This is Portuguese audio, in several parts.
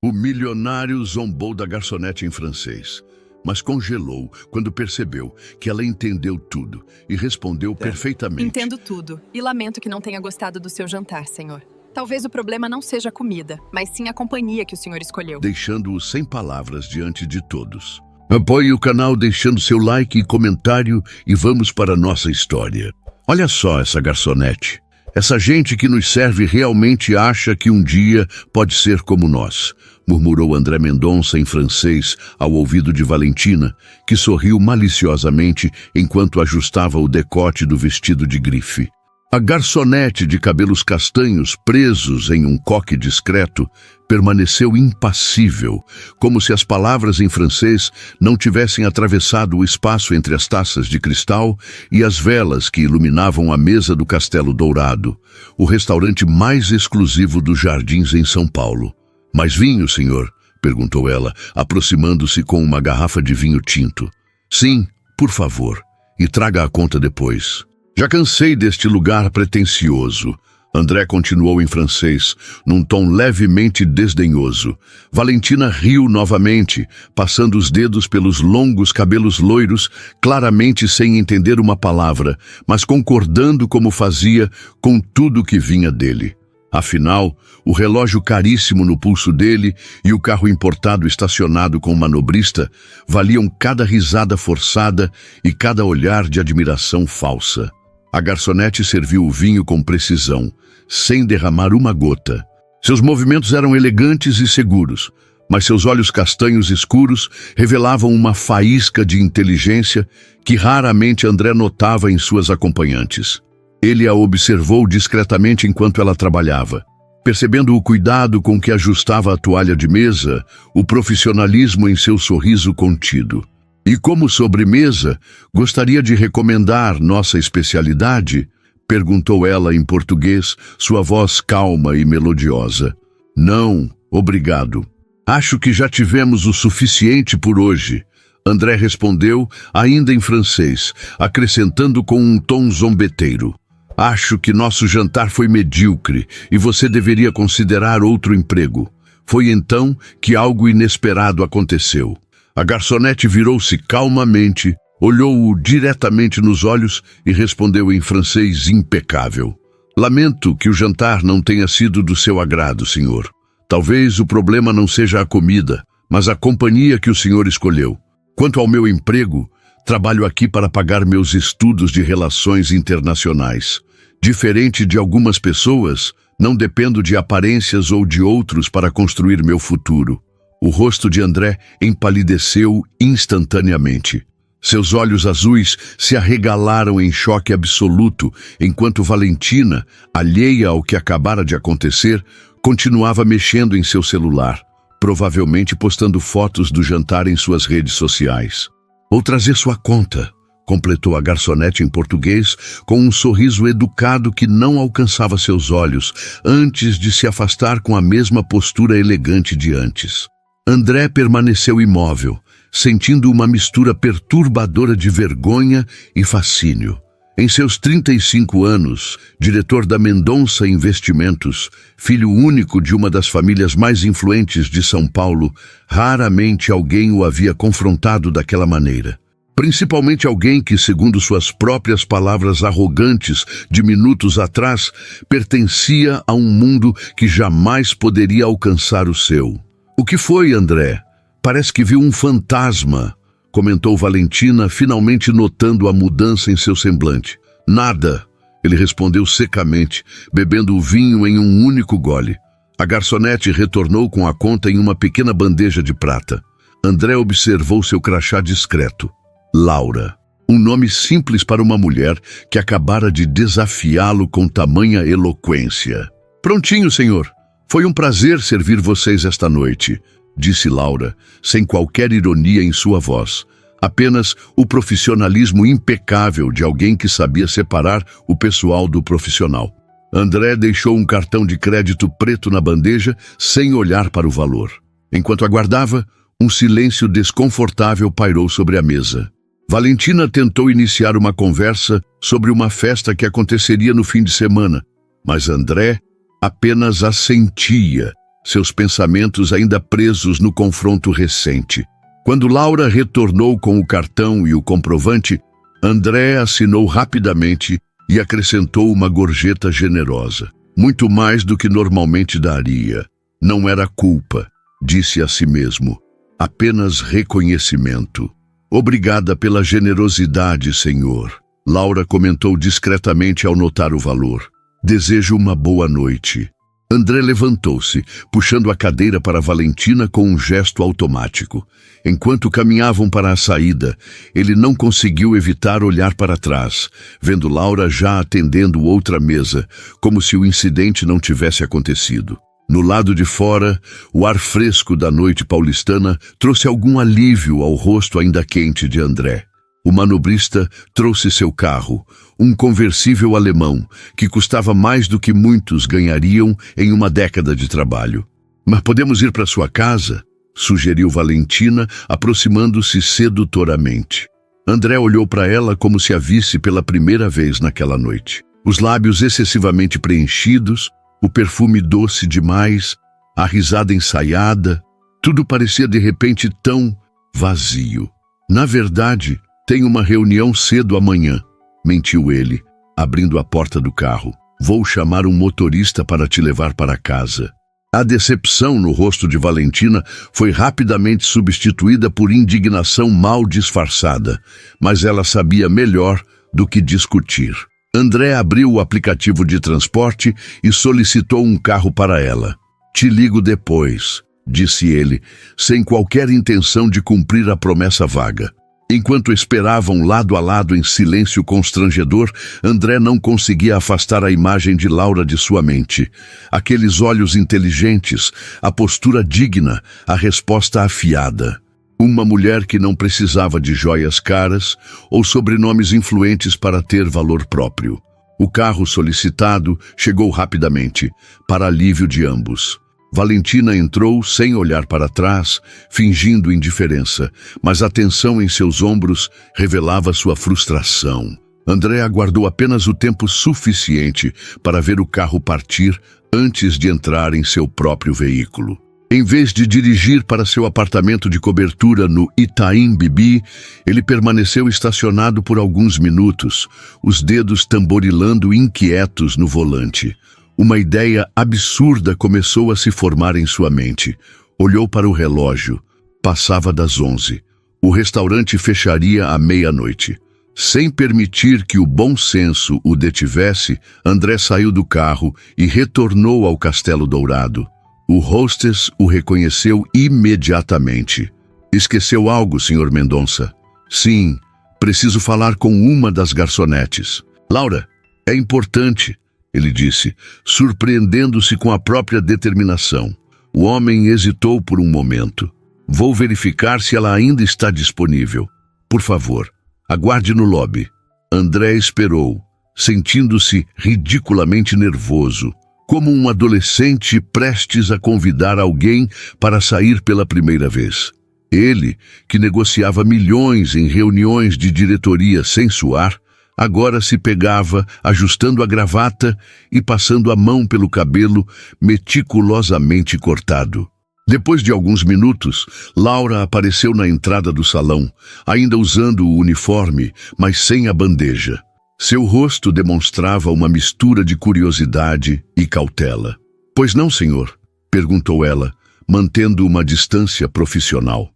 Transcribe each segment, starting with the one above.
O milionário zombou da garçonete em francês, mas congelou quando percebeu que ela entendeu tudo e respondeu perfeitamente. Entendo tudo e lamento que não tenha gostado do seu jantar, senhor. Talvez o problema não seja a comida, mas sim a companhia que o senhor escolheu. Deixando-o sem palavras diante de todos. Apoie o canal deixando seu like e comentário e vamos para a nossa história. Olha só essa garçonete. Essa gente que nos serve realmente acha que um dia pode ser como nós, murmurou André Mendonça em francês ao ouvido de Valentina, que sorriu maliciosamente enquanto ajustava o decote do vestido de grife. A garçonete de cabelos castanhos presos em um coque discreto permaneceu impassível, como se as palavras em francês não tivessem atravessado o espaço entre as taças de cristal e as velas que iluminavam a mesa do Castelo Dourado, o restaurante mais exclusivo dos Jardins em São Paulo. "Mais vinho, senhor?" perguntou ela, aproximando-se com uma garrafa de vinho tinto. "Sim, por favor, e traga a conta depois." "Já cansei deste lugar pretensioso." André continuou em francês, num tom levemente desdenhoso. Valentina riu novamente, passando os dedos pelos longos cabelos loiros, claramente sem entender uma palavra, mas concordando como fazia com tudo que vinha dele. Afinal, o relógio caríssimo no pulso dele e o carro importado estacionado com o manobrista valiam cada risada forçada e cada olhar de admiração falsa. A garçonete serviu o vinho com precisão, sem derramar uma gota. Seus movimentos eram elegantes e seguros, mas seus olhos castanhos escuros revelavam uma faísca de inteligência que raramente André notava em suas acompanhantes. Ele a observou discretamente enquanto ela trabalhava. Percebendo o cuidado com que ajustava a toalha de mesa, o profissionalismo em seu sorriso contido. "E como sobremesa, gostaria de recomendar nossa especialidade?" perguntou ela em português, sua voz calma e melodiosa. "Não, obrigado. Acho que já tivemos o suficiente por hoje." André respondeu, ainda em francês, acrescentando com um tom zombeteiro. "Acho que nosso jantar foi medíocre e você deveria considerar outro emprego." Foi então que algo inesperado aconteceu. A garçonete virou-se calmamente, olhou-o diretamente nos olhos e respondeu em francês impecável. "Lamento que o jantar não tenha sido do seu agrado, senhor. Talvez o problema não seja a comida, mas a companhia que o senhor escolheu. Quanto ao meu emprego, trabalho aqui para pagar meus estudos de relações internacionais. Diferente de algumas pessoas, não dependo de aparências ou de outros para construir meu futuro." O rosto de André empalideceu instantaneamente. Seus olhos azuis se arregalaram em choque absoluto, enquanto Valentina, alheia ao que acabara de acontecer, continuava mexendo em seu celular, provavelmente postando fotos do jantar em suas redes sociais. "Vou trazer sua conta", completou a garçonete em português, com um sorriso educado que não alcançava seus olhos, antes de se afastar com a mesma postura elegante de antes. André permaneceu imóvel, sentindo uma mistura perturbadora de vergonha e fascínio. Em seus 35 anos, diretor da Mendonça Investimentos, filho único de uma das famílias mais influentes de São Paulo, raramente alguém o havia confrontado daquela maneira. Principalmente alguém que, segundo suas próprias palavras arrogantes de minutos atrás, pertencia a um mundo que jamais poderia alcançar o seu. "O que foi, André? Parece que viu um fantasma", comentou Valentina, finalmente notando a mudança em seu semblante. "Nada", ele respondeu secamente, bebendo o vinho em um único gole. A garçonete retornou com a conta em uma pequena bandeja de prata. André observou seu crachá discreto. Laura. Um nome simples para uma mulher que acabara de desafiá-lo com tamanha eloquência. "Prontinho, senhor. Foi um prazer servir vocês esta noite", disse Laura, sem qualquer ironia em sua voz. Apenas o profissionalismo impecável de alguém que sabia separar o pessoal do profissional. André deixou um cartão de crédito preto na bandeja sem olhar para o valor. Enquanto aguardava, um silêncio desconfortável pairou sobre a mesa. Valentina tentou iniciar uma conversa sobre uma festa que aconteceria no fim de semana, mas André apenas assentia, seus pensamentos ainda presos no confronto recente. Quando Laura retornou com o cartão e o comprovante, André assinou rapidamente e acrescentou uma gorjeta generosa. Muito mais do que normalmente daria. Não era culpa, disse a si mesmo. Apenas reconhecimento. Obrigada pela generosidade, senhor. Laura comentou discretamente ao notar o valor. Desejo uma boa noite. André levantou-se, puxando a cadeira para Valentina com um gesto automático. Enquanto caminhavam para a saída, ele não conseguiu evitar olhar para trás, vendo Laura já atendendo outra mesa, como se o incidente não tivesse acontecido. No lado de fora, o ar fresco da noite paulistana trouxe algum alívio ao rosto ainda quente de André. O manobrista trouxe seu carro, um conversível alemão, que custava mais do que muitos ganhariam em uma década de trabalho. Mas podemos ir para sua casa? Sugeriu Valentina, aproximando-se sedutoramente. André olhou para ela como se a visse pela primeira vez naquela noite. Os lábios excessivamente preenchidos, o perfume doce demais, a risada ensaiada, tudo parecia de repente tão vazio. Na verdade, tenho uma reunião cedo amanhã, mentiu ele, abrindo a porta do carro. Vou chamar um motorista para te levar para casa. A decepção no rosto de Valentina foi rapidamente substituída por indignação mal disfarçada, mas ela sabia melhor do que discutir. André abriu o aplicativo de transporte e solicitou um carro para ela. Te ligo depois, disse ele, sem qualquer intenção de cumprir a promessa vaga. Enquanto esperavam lado a lado em silêncio constrangedor, André não conseguia afastar a imagem de Laura de sua mente. Aqueles olhos inteligentes, a postura digna, a resposta afiada. Uma mulher que não precisava de joias caras ou sobrenomes influentes para ter valor próprio. O carro solicitado chegou rapidamente, para alívio de ambos. Valentina entrou sem olhar para trás, fingindo indiferença, mas a tensão em seus ombros revelava sua frustração. André aguardou apenas o tempo suficiente para ver o carro partir antes de entrar em seu próprio veículo. Em vez de dirigir para seu apartamento de cobertura no Itaim Bibi, ele permaneceu estacionado por alguns minutos, os dedos tamborilando inquietos no volante. Uma ideia absurda começou a se formar em sua mente. Olhou para o relógio. Passava das 11. O restaurante fecharia à meia-noite. Sem permitir que o bom senso o detivesse, André saiu do carro e retornou ao Castelo Dourado. O hostess o reconheceu imediatamente. Esqueceu algo, Sr. Mendonça? Sim, preciso falar com uma das garçonetes. Laura, é importante, ele disse, surpreendendo-se com a própria determinação. O homem hesitou por um momento. Vou verificar se ela ainda está disponível. Por favor, aguarde no lobby. André esperou, sentindo-se ridiculamente nervoso, como um adolescente prestes a convidar alguém para sair pela primeira vez. Ele, que negociava milhões em reuniões de diretoria sem suar, agora se pegava ajustando a gravata e passando a mão pelo cabelo meticulosamente cortado. Depois de alguns minutos, Laura apareceu na entrada do salão, ainda usando o uniforme, mas sem a bandeja. Seu rosto demonstrava uma mistura de curiosidade e cautela. Pois não, senhor? Perguntou ela, mantendo uma distância profissional.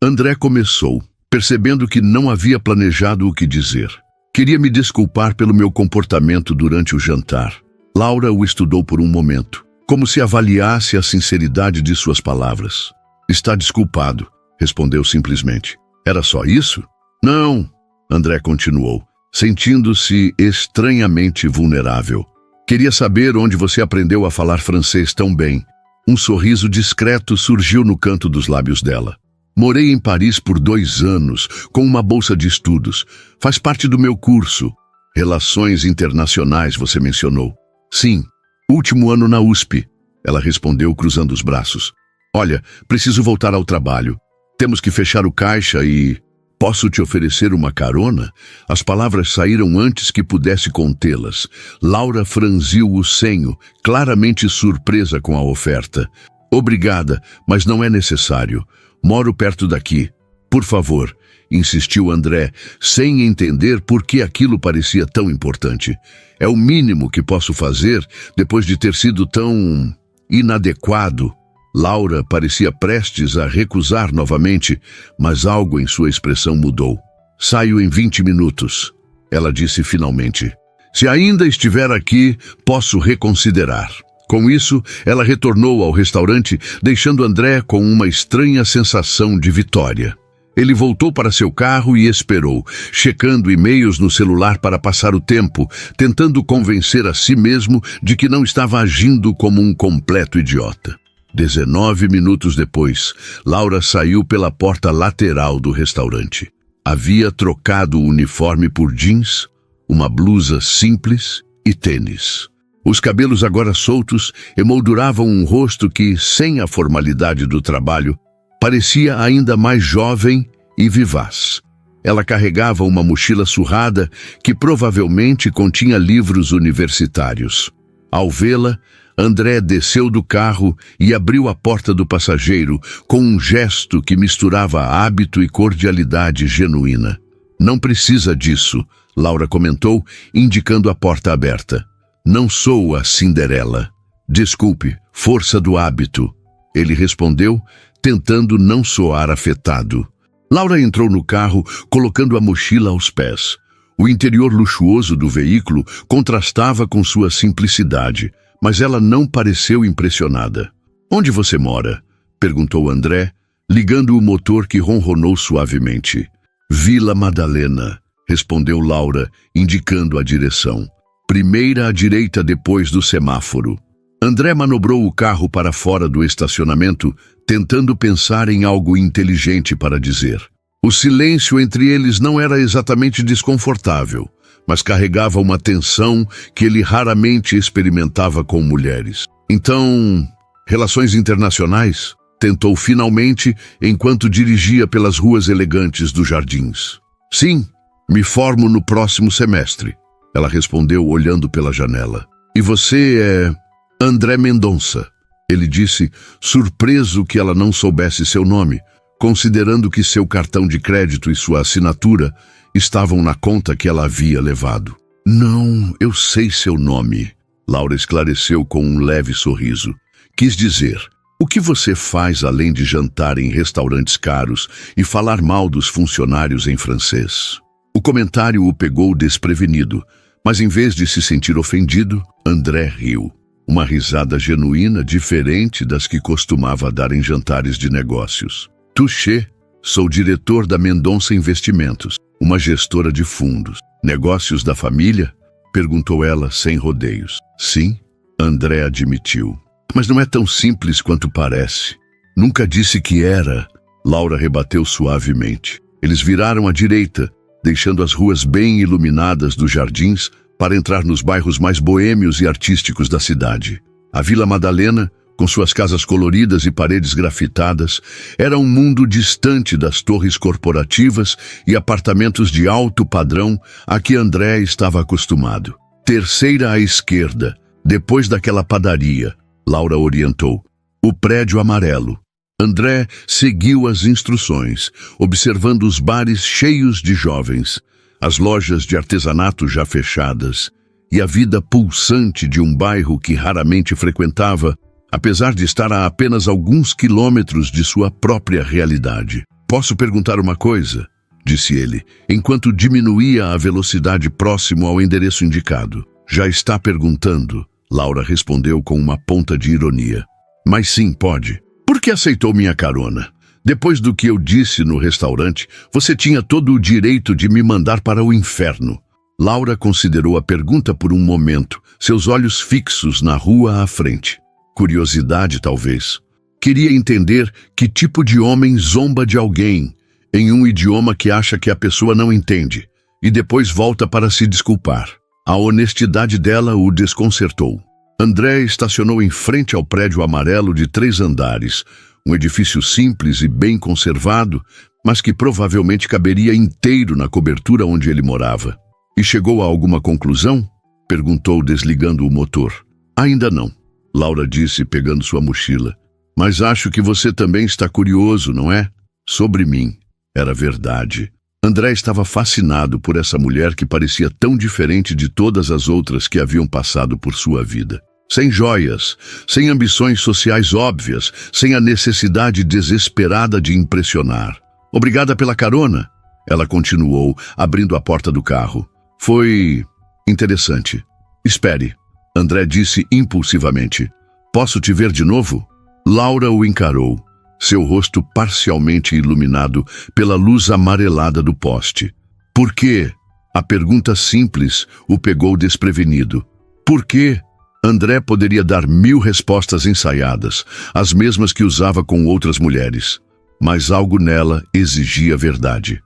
André começou, percebendo que não havia planejado o que dizer. Queria me desculpar pelo meu comportamento durante o jantar. Laura o estudou por um momento, como se avaliasse a sinceridade de suas palavras. Está desculpado, respondeu simplesmente. Era só isso? Não, André continuou, sentindo-se estranhamente vulnerável. Queria saber onde você aprendeu a falar francês tão bem. Um sorriso discreto surgiu no canto dos lábios dela. Morei em Paris por 2 anos, com uma bolsa de estudos. Faz parte do meu curso. Relações Internacionais, você mencionou. Sim, último ano na USP, ela respondeu cruzando os braços. Olha, preciso voltar ao trabalho. Temos que fechar o caixa e... Posso te oferecer uma carona? As palavras saíram antes que pudesse contê-las. Laura franziu o senho, claramente surpresa com a oferta. Obrigada, mas não é necessário. Moro perto daqui. Por favor, insistiu André, sem entender por que aquilo parecia tão importante. É o mínimo que posso fazer depois de ter sido tão inadequado. Laura parecia prestes a recusar novamente, mas algo em sua expressão mudou. Saio em 20 minutos, ela disse finalmente. Se ainda estiver aqui, posso reconsiderar. Com isso, ela retornou ao restaurante, deixando André com uma estranha sensação de vitória. Ele voltou para seu carro e esperou, checando e-mails no celular para passar o tempo, tentando convencer a si mesmo de que não estava agindo como um completo idiota. 19 minutos depois, Laura saiu pela porta lateral do restaurante. Havia trocado o uniforme por jeans, uma blusa simples e tênis. Os cabelos agora soltos emolduravam um rosto que, sem a formalidade do trabalho, parecia ainda mais jovem e vivaz. Ela carregava uma mochila surrada que provavelmente continha livros universitários. Ao vê-la, André desceu do carro e abriu a porta do passageiro com um gesto que misturava hábito e cordialidade genuína. Não precisa disso, Laura comentou, indicando a porta aberta. Não sou a Cinderela. Desculpe, força do hábito. Ele respondeu, tentando não soar afetado. Laura entrou no carro, colocando a mochila aos pés. O interior luxuoso do veículo contrastava com sua simplicidade, mas ela não pareceu impressionada. Onde você mora? Perguntou André, ligando o motor que ronronou suavemente. Vila Madalena, respondeu Laura, indicando a direção. Primeira à direita depois do semáforo. André manobrou o carro para fora do estacionamento, tentando pensar em algo inteligente para dizer. O silêncio entre eles não era exatamente desconfortável, mas carregava uma tensão que ele raramente experimentava com mulheres. Então, relações internacionais? Tentou finalmente, enquanto dirigia pelas ruas elegantes dos jardins. Sim, me formo no próximo semestre, ela respondeu olhando pela janela. E você é André Mendonça, ele disse, surpreso que ela não soubesse seu nome, considerando que seu cartão de crédito e sua assinatura estavam na conta que ela havia levado. Não, eu sei seu nome, Laura esclareceu com um leve sorriso. Quis dizer, o que você faz além de jantar em restaurantes caros e falar mal dos funcionários em francês? O comentário o pegou desprevenido, mas em vez de se sentir ofendido, André riu. Uma risada genuína diferente das que costumava dar em jantares de negócios. Touché, sou diretor da Mendonça Investimentos, uma gestora de fundos. Negócios da família? Perguntou ela sem rodeios. Sim, André admitiu. Mas não é tão simples quanto parece. Nunca disse que era, Laura rebateu suavemente. Eles viraram à direita, deixando as ruas bem iluminadas dos jardins para entrar nos bairros mais boêmios e artísticos da cidade. A Vila Madalena, com suas casas coloridas e paredes grafitadas, era um mundo distante das torres corporativas e apartamentos de alto padrão a que André estava acostumado. Terceira à esquerda, depois daquela padaria, Laura orientou. O prédio amarelo. André seguiu as instruções, observando os bares cheios de jovens, as lojas de artesanato já fechadas e a vida pulsante de um bairro que raramente frequentava, apesar de estar a apenas alguns quilômetros de sua própria realidade. Posso perguntar uma coisa? Disse ele, enquanto diminuía a velocidade próximo ao endereço indicado. Já está perguntando, Laura respondeu com uma ponta de ironia. Mas sim, pode. Por que aceitou minha carona? Depois do que eu disse no restaurante, você tinha todo o direito de me mandar para o inferno. Laura considerou a pergunta por um momento, seus olhos fixos na rua à frente. Curiosidade, talvez. Queria entender que tipo de homem zomba de alguém em um idioma que acha que a pessoa não entende, e depois volta para se desculpar. A honestidade dela o desconcertou. André estacionou em frente ao prédio amarelo de 3 andares, um edifício simples e bem conservado, mas que provavelmente caberia inteiro na cobertura onde ele morava. E chegou a alguma conclusão? Perguntou, desligando o motor. Ainda não, Laura disse, pegando sua mochila. Mas acho que você também está curioso, não é? Sobre mim. Era verdade. André estava fascinado por essa mulher que parecia tão diferente de todas as outras que haviam passado por sua vida. Sem joias, sem ambições sociais óbvias, sem a necessidade desesperada de impressionar. Obrigada pela carona, ela continuou, abrindo a porta do carro. Foi interessante. Espere, André disse impulsivamente. Posso te ver de novo? Laura o encarou, seu rosto parcialmente iluminado pela luz amarelada do poste. Por quê? A pergunta simples o pegou desprevenido. Por quê? André poderia dar 1000 respostas ensaiadas, as mesmas que usava com outras mulheres. Mas algo nela exigia verdade.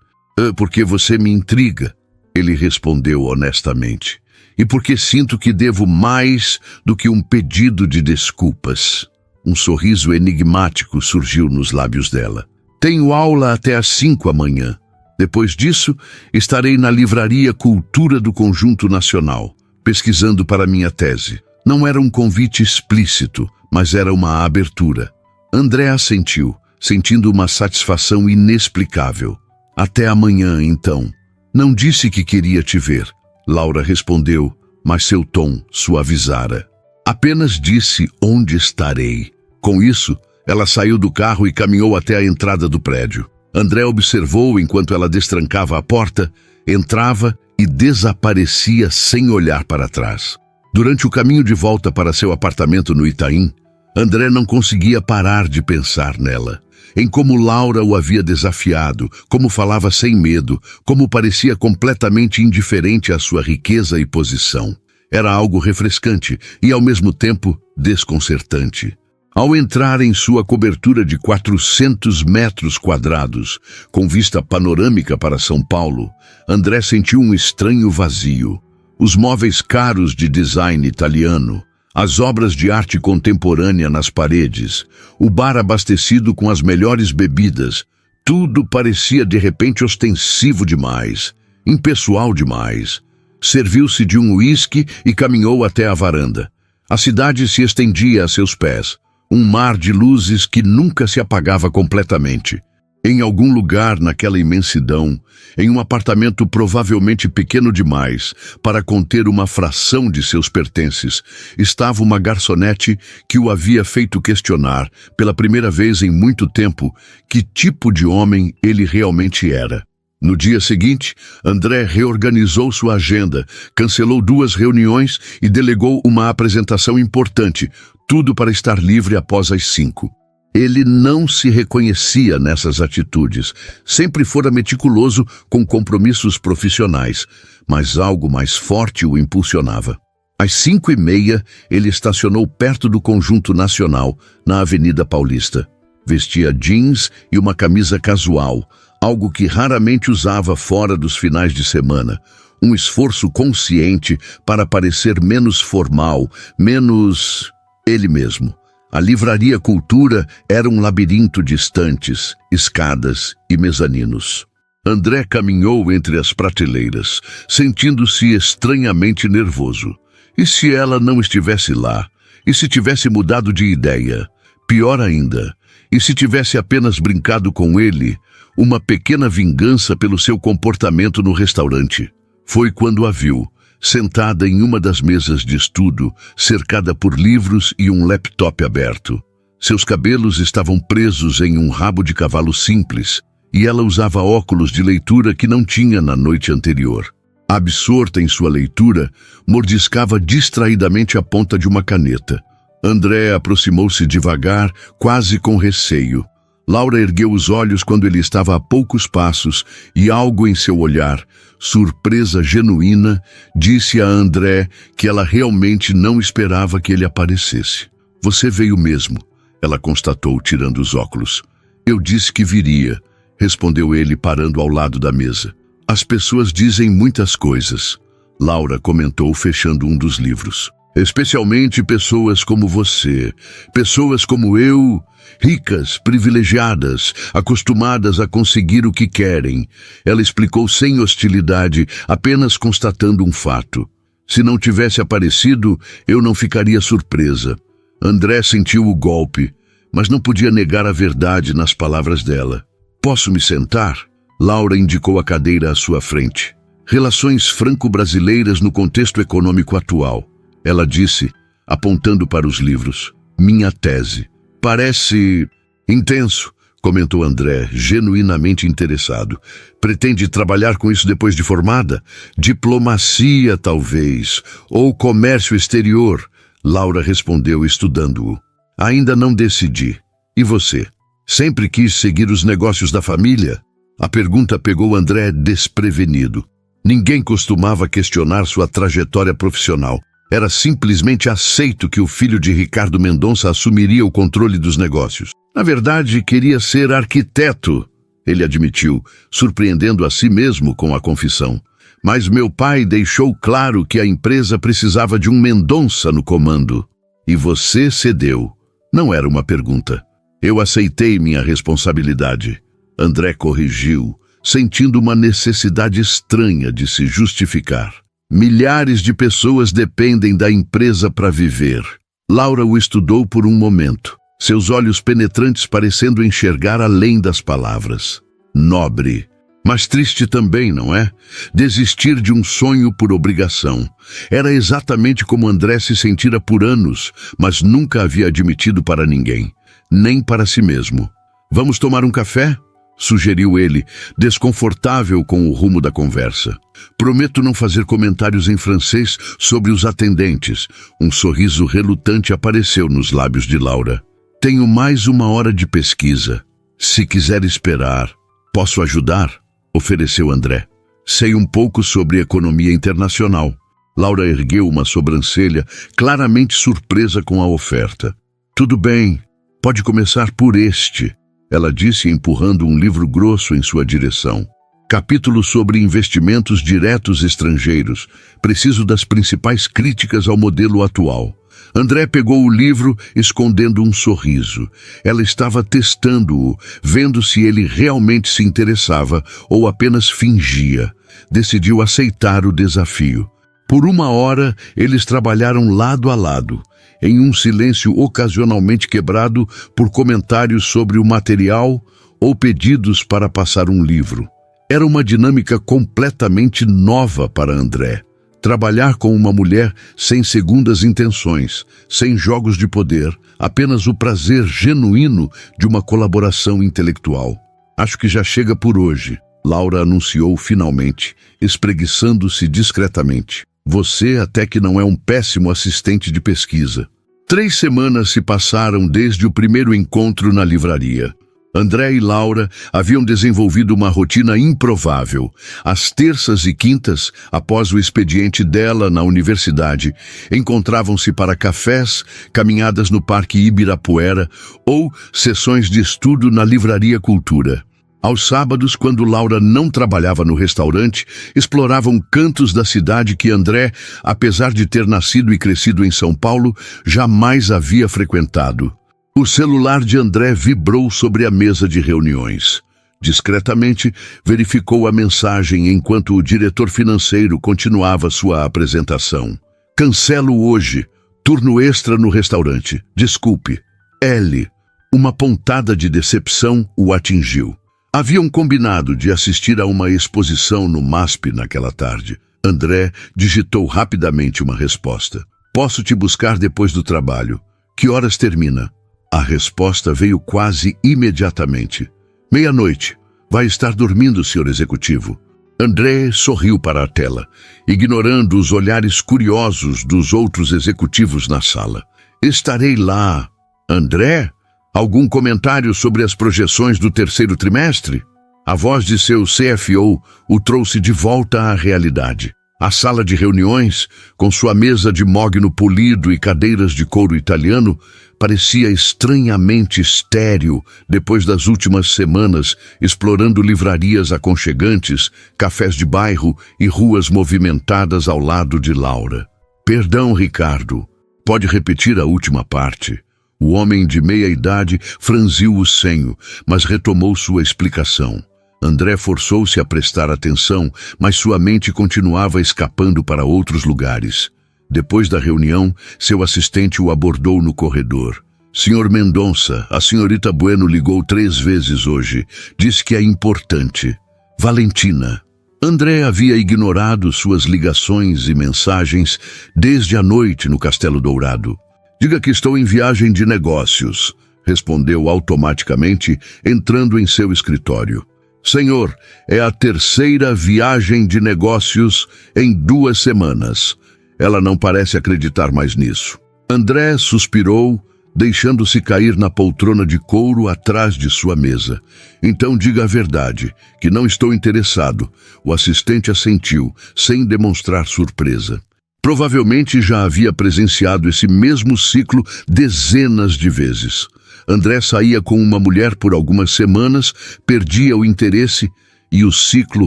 Porque você me intriga, ele respondeu honestamente. E porque sinto que devo mais do que um pedido de desculpas. Um sorriso enigmático surgiu nos lábios dela. Tenho aula até às 5 amanhã. Depois disso, estarei na livraria Cultura do Conjunto Nacional, pesquisando para minha tese. Não era um convite explícito, mas era uma abertura. André assentiu, sentindo uma satisfação inexplicável. Até amanhã, então. Não disse que queria te ver, Laura respondeu, mas seu tom suavizara. Apenas disse onde estarei. Com isso, ela saiu do carro e caminhou até a entrada do prédio. André observou enquanto ela destrancava a porta, entrava e desaparecia sem olhar para trás. Durante o caminho de volta para seu apartamento no Itaim, André não conseguia parar de pensar nela. Em como Laura o havia desafiado, como falava sem medo, como parecia completamente indiferente à sua riqueza e posição. Era algo refrescante e, ao mesmo tempo, desconcertante. Ao entrar em sua cobertura de 400 metros quadrados, com vista panorâmica para São Paulo, André sentiu um estranho vazio. Os móveis caros de design italiano, as obras de arte contemporânea nas paredes, o bar abastecido com as melhores bebidas, tudo parecia de repente ostensivo demais, impessoal demais. Serviu-se de um uísque e caminhou até a varanda. A cidade se estendia a seus pés, um mar de luzes que nunca se apagava completamente. Em algum lugar naquela imensidão, em um apartamento provavelmente pequeno demais para conter uma fração de seus pertences, estava uma garçonete que o havia feito questionar, pela primeira vez em muito tempo, que tipo de homem ele realmente era. No dia seguinte, André reorganizou sua agenda, cancelou 2 reuniões e delegou uma apresentação importante, tudo para estar livre após as 5. Ele não se reconhecia nessas atitudes, sempre fora meticuloso com compromissos profissionais, mas algo mais forte o impulsionava. Às 5h30, ele estacionou perto do Conjunto Nacional, na Avenida Paulista. Vestia jeans e uma camisa casual, algo que raramente usava fora dos finais de semana. Um esforço consciente para parecer menos formal, menos ele mesmo. A livraria Cultura era um labirinto de estantes, escadas e mezaninos. André caminhou entre as prateleiras, sentindo-se estranhamente nervoso. E se ela não estivesse lá? E se tivesse mudado de ideia? Pior ainda, e se tivesse apenas brincado com ele, uma pequena vingança pelo seu comportamento no restaurante? Foi quando a viu, sentada em uma das mesas de estudo, cercada por livros e um laptop aberto. Seus cabelos estavam presos em um rabo de cavalo simples, e ela usava óculos de leitura que não tinha na noite anterior. Absorta em sua leitura, mordiscava distraidamente a ponta de uma caneta. André aproximou-se devagar, quase com receio. Laura ergueu os olhos quando ele estava a poucos passos e algo em seu olhar, surpresa genuína, disse a André que ela realmente não esperava que ele aparecesse. Você veio mesmo, ela constatou, tirando os óculos. Eu disse que viria, respondeu ele, parando ao lado da mesa. As pessoas dizem muitas coisas, Laura comentou, fechando um dos livros. Especialmente pessoas como você, pessoas como eu, Ricas, privilegiadas, acostumadas a conseguir o que querem. Ela explicou sem hostilidade, apenas constatando um fato. Se não tivesse aparecido, eu não ficaria surpresa. André sentiu o golpe, mas não podia negar a verdade nas palavras dela. Posso me sentar? Laura indicou a cadeira à sua frente. Relações franco-brasileiras no contexto econômico atual. Ela disse, apontando para os livros. Minha tese. Parece intenso, comentou André, genuinamente interessado. Pretende trabalhar com isso depois de formada? Diplomacia, talvez, ou comércio exterior, Laura respondeu, estudando-o. Ainda não decidi. E você? Sempre quis seguir os negócios da família? A pergunta pegou André desprevenido. Ninguém costumava questionar sua trajetória profissional. Era simplesmente aceito que o filho de Ricardo Mendonça assumiria o controle dos negócios. Na verdade, queria ser arquiteto, ele admitiu, surpreendendo a si mesmo com a confissão. Mas meu pai deixou claro que a empresa precisava de um Mendonça no comando. E você cedeu. Não era uma pergunta. Eu aceitei minha responsabilidade. André corrigiu, sentindo uma necessidade estranha de se justificar. Milhares de pessoas dependem da empresa para viver. Laura o estudou por um momento, seus olhos penetrantes parecendo enxergar além das palavras. Nobre, mas triste também, não é? Desistir de um sonho por obrigação. Era exatamente como André se sentira por anos, mas nunca havia admitido para ninguém, nem para si mesmo. Vamos tomar um café? Sugeriu ele, desconfortável com o rumo da conversa. Prometo não fazer comentários em francês sobre os atendentes. Um sorriso relutante apareceu nos lábios de Laura. Tenho mais 1 hora de pesquisa. Se quiser esperar, posso ajudar? Ofereceu André. Sei um pouco sobre economia internacional. Laura ergueu uma sobrancelha, claramente surpresa com a oferta. Tudo bem, pode começar por este. Ela disse, empurrando um livro grosso em sua direção. Capítulo sobre investimentos diretos estrangeiros. Preciso das principais críticas ao modelo atual. André pegou o livro, escondendo um sorriso. Ela estava testando-o, vendo se ele realmente se interessava ou apenas fingia. Decidiu aceitar o desafio. Por 1 hora, eles trabalharam lado a lado, em um silêncio ocasionalmente quebrado por comentários sobre o material ou pedidos para passar um livro. Era uma dinâmica completamente nova para André. Trabalhar com uma mulher sem segundas intenções, sem jogos de poder, apenas o prazer genuíno de uma colaboração intelectual. Acho que já chega por hoje, Laura anunciou finalmente, espreguiçando-se discretamente. Você até que não é um péssimo assistente de pesquisa. 3 semanas se passaram desde o primeiro encontro na livraria. André e Laura haviam desenvolvido uma rotina improvável. Às terças e quintas, após o expediente dela na universidade, encontravam-se para cafés, caminhadas no Parque Ibirapuera ou sessões de estudo na Livraria Cultura. Aos sábados, quando Laura não trabalhava no restaurante, exploravam cantos da cidade que André, apesar de ter nascido e crescido em São Paulo, jamais havia frequentado. O celular de André vibrou sobre a mesa de reuniões. Discretamente, verificou a mensagem enquanto o diretor financeiro continuava sua apresentação. Cancelo hoje. Turno extra no restaurante. Desculpe. L. Uma pontada de decepção o atingiu. Haviam combinado de assistir a uma exposição no MASP naquela tarde. André digitou rapidamente uma resposta. Posso te buscar depois do trabalho. Que horas termina? A resposta veio quase imediatamente. 00:30. Vai estar dormindo, senhor executivo. André sorriu para a tela, ignorando os olhares curiosos dos outros executivos na sala. Estarei lá. André? Algum comentário sobre as projeções do 3º trimestre? A voz de seu CFO o trouxe de volta à realidade. A sala de reuniões, com sua mesa de mogno polido e cadeiras de couro italiano, parecia estranhamente estéril depois das últimas semanas explorando livrarias aconchegantes, cafés de bairro e ruas movimentadas ao lado de Laura. Perdão, Ricardo. Pode repetir a última parte? O homem de meia idade franziu o senho, mas retomou sua explicação. André forçou-se a prestar atenção, mas sua mente continuava escapando para outros lugares. Depois da reunião, seu assistente o abordou no corredor. Senhor Mendonça, a senhorita Bueno ligou 3 vezes hoje. Disse que é importante. Valentina. André havia ignorado suas ligações e mensagens desde a noite no Castelo Dourado. Diga que estou em viagem de negócios, respondeu automaticamente, entrando em seu escritório. Senhor, é a 3ª viagem de negócios em 2 semanas. Ela não parece acreditar mais nisso. André suspirou, deixando-se cair na poltrona de couro atrás de sua mesa. Então diga a verdade, que não estou interessado. O assistente assentiu, sem demonstrar surpresa. Provavelmente já havia presenciado esse mesmo ciclo dezenas de vezes. André saía com uma mulher por algumas semanas, perdia o interesse e o ciclo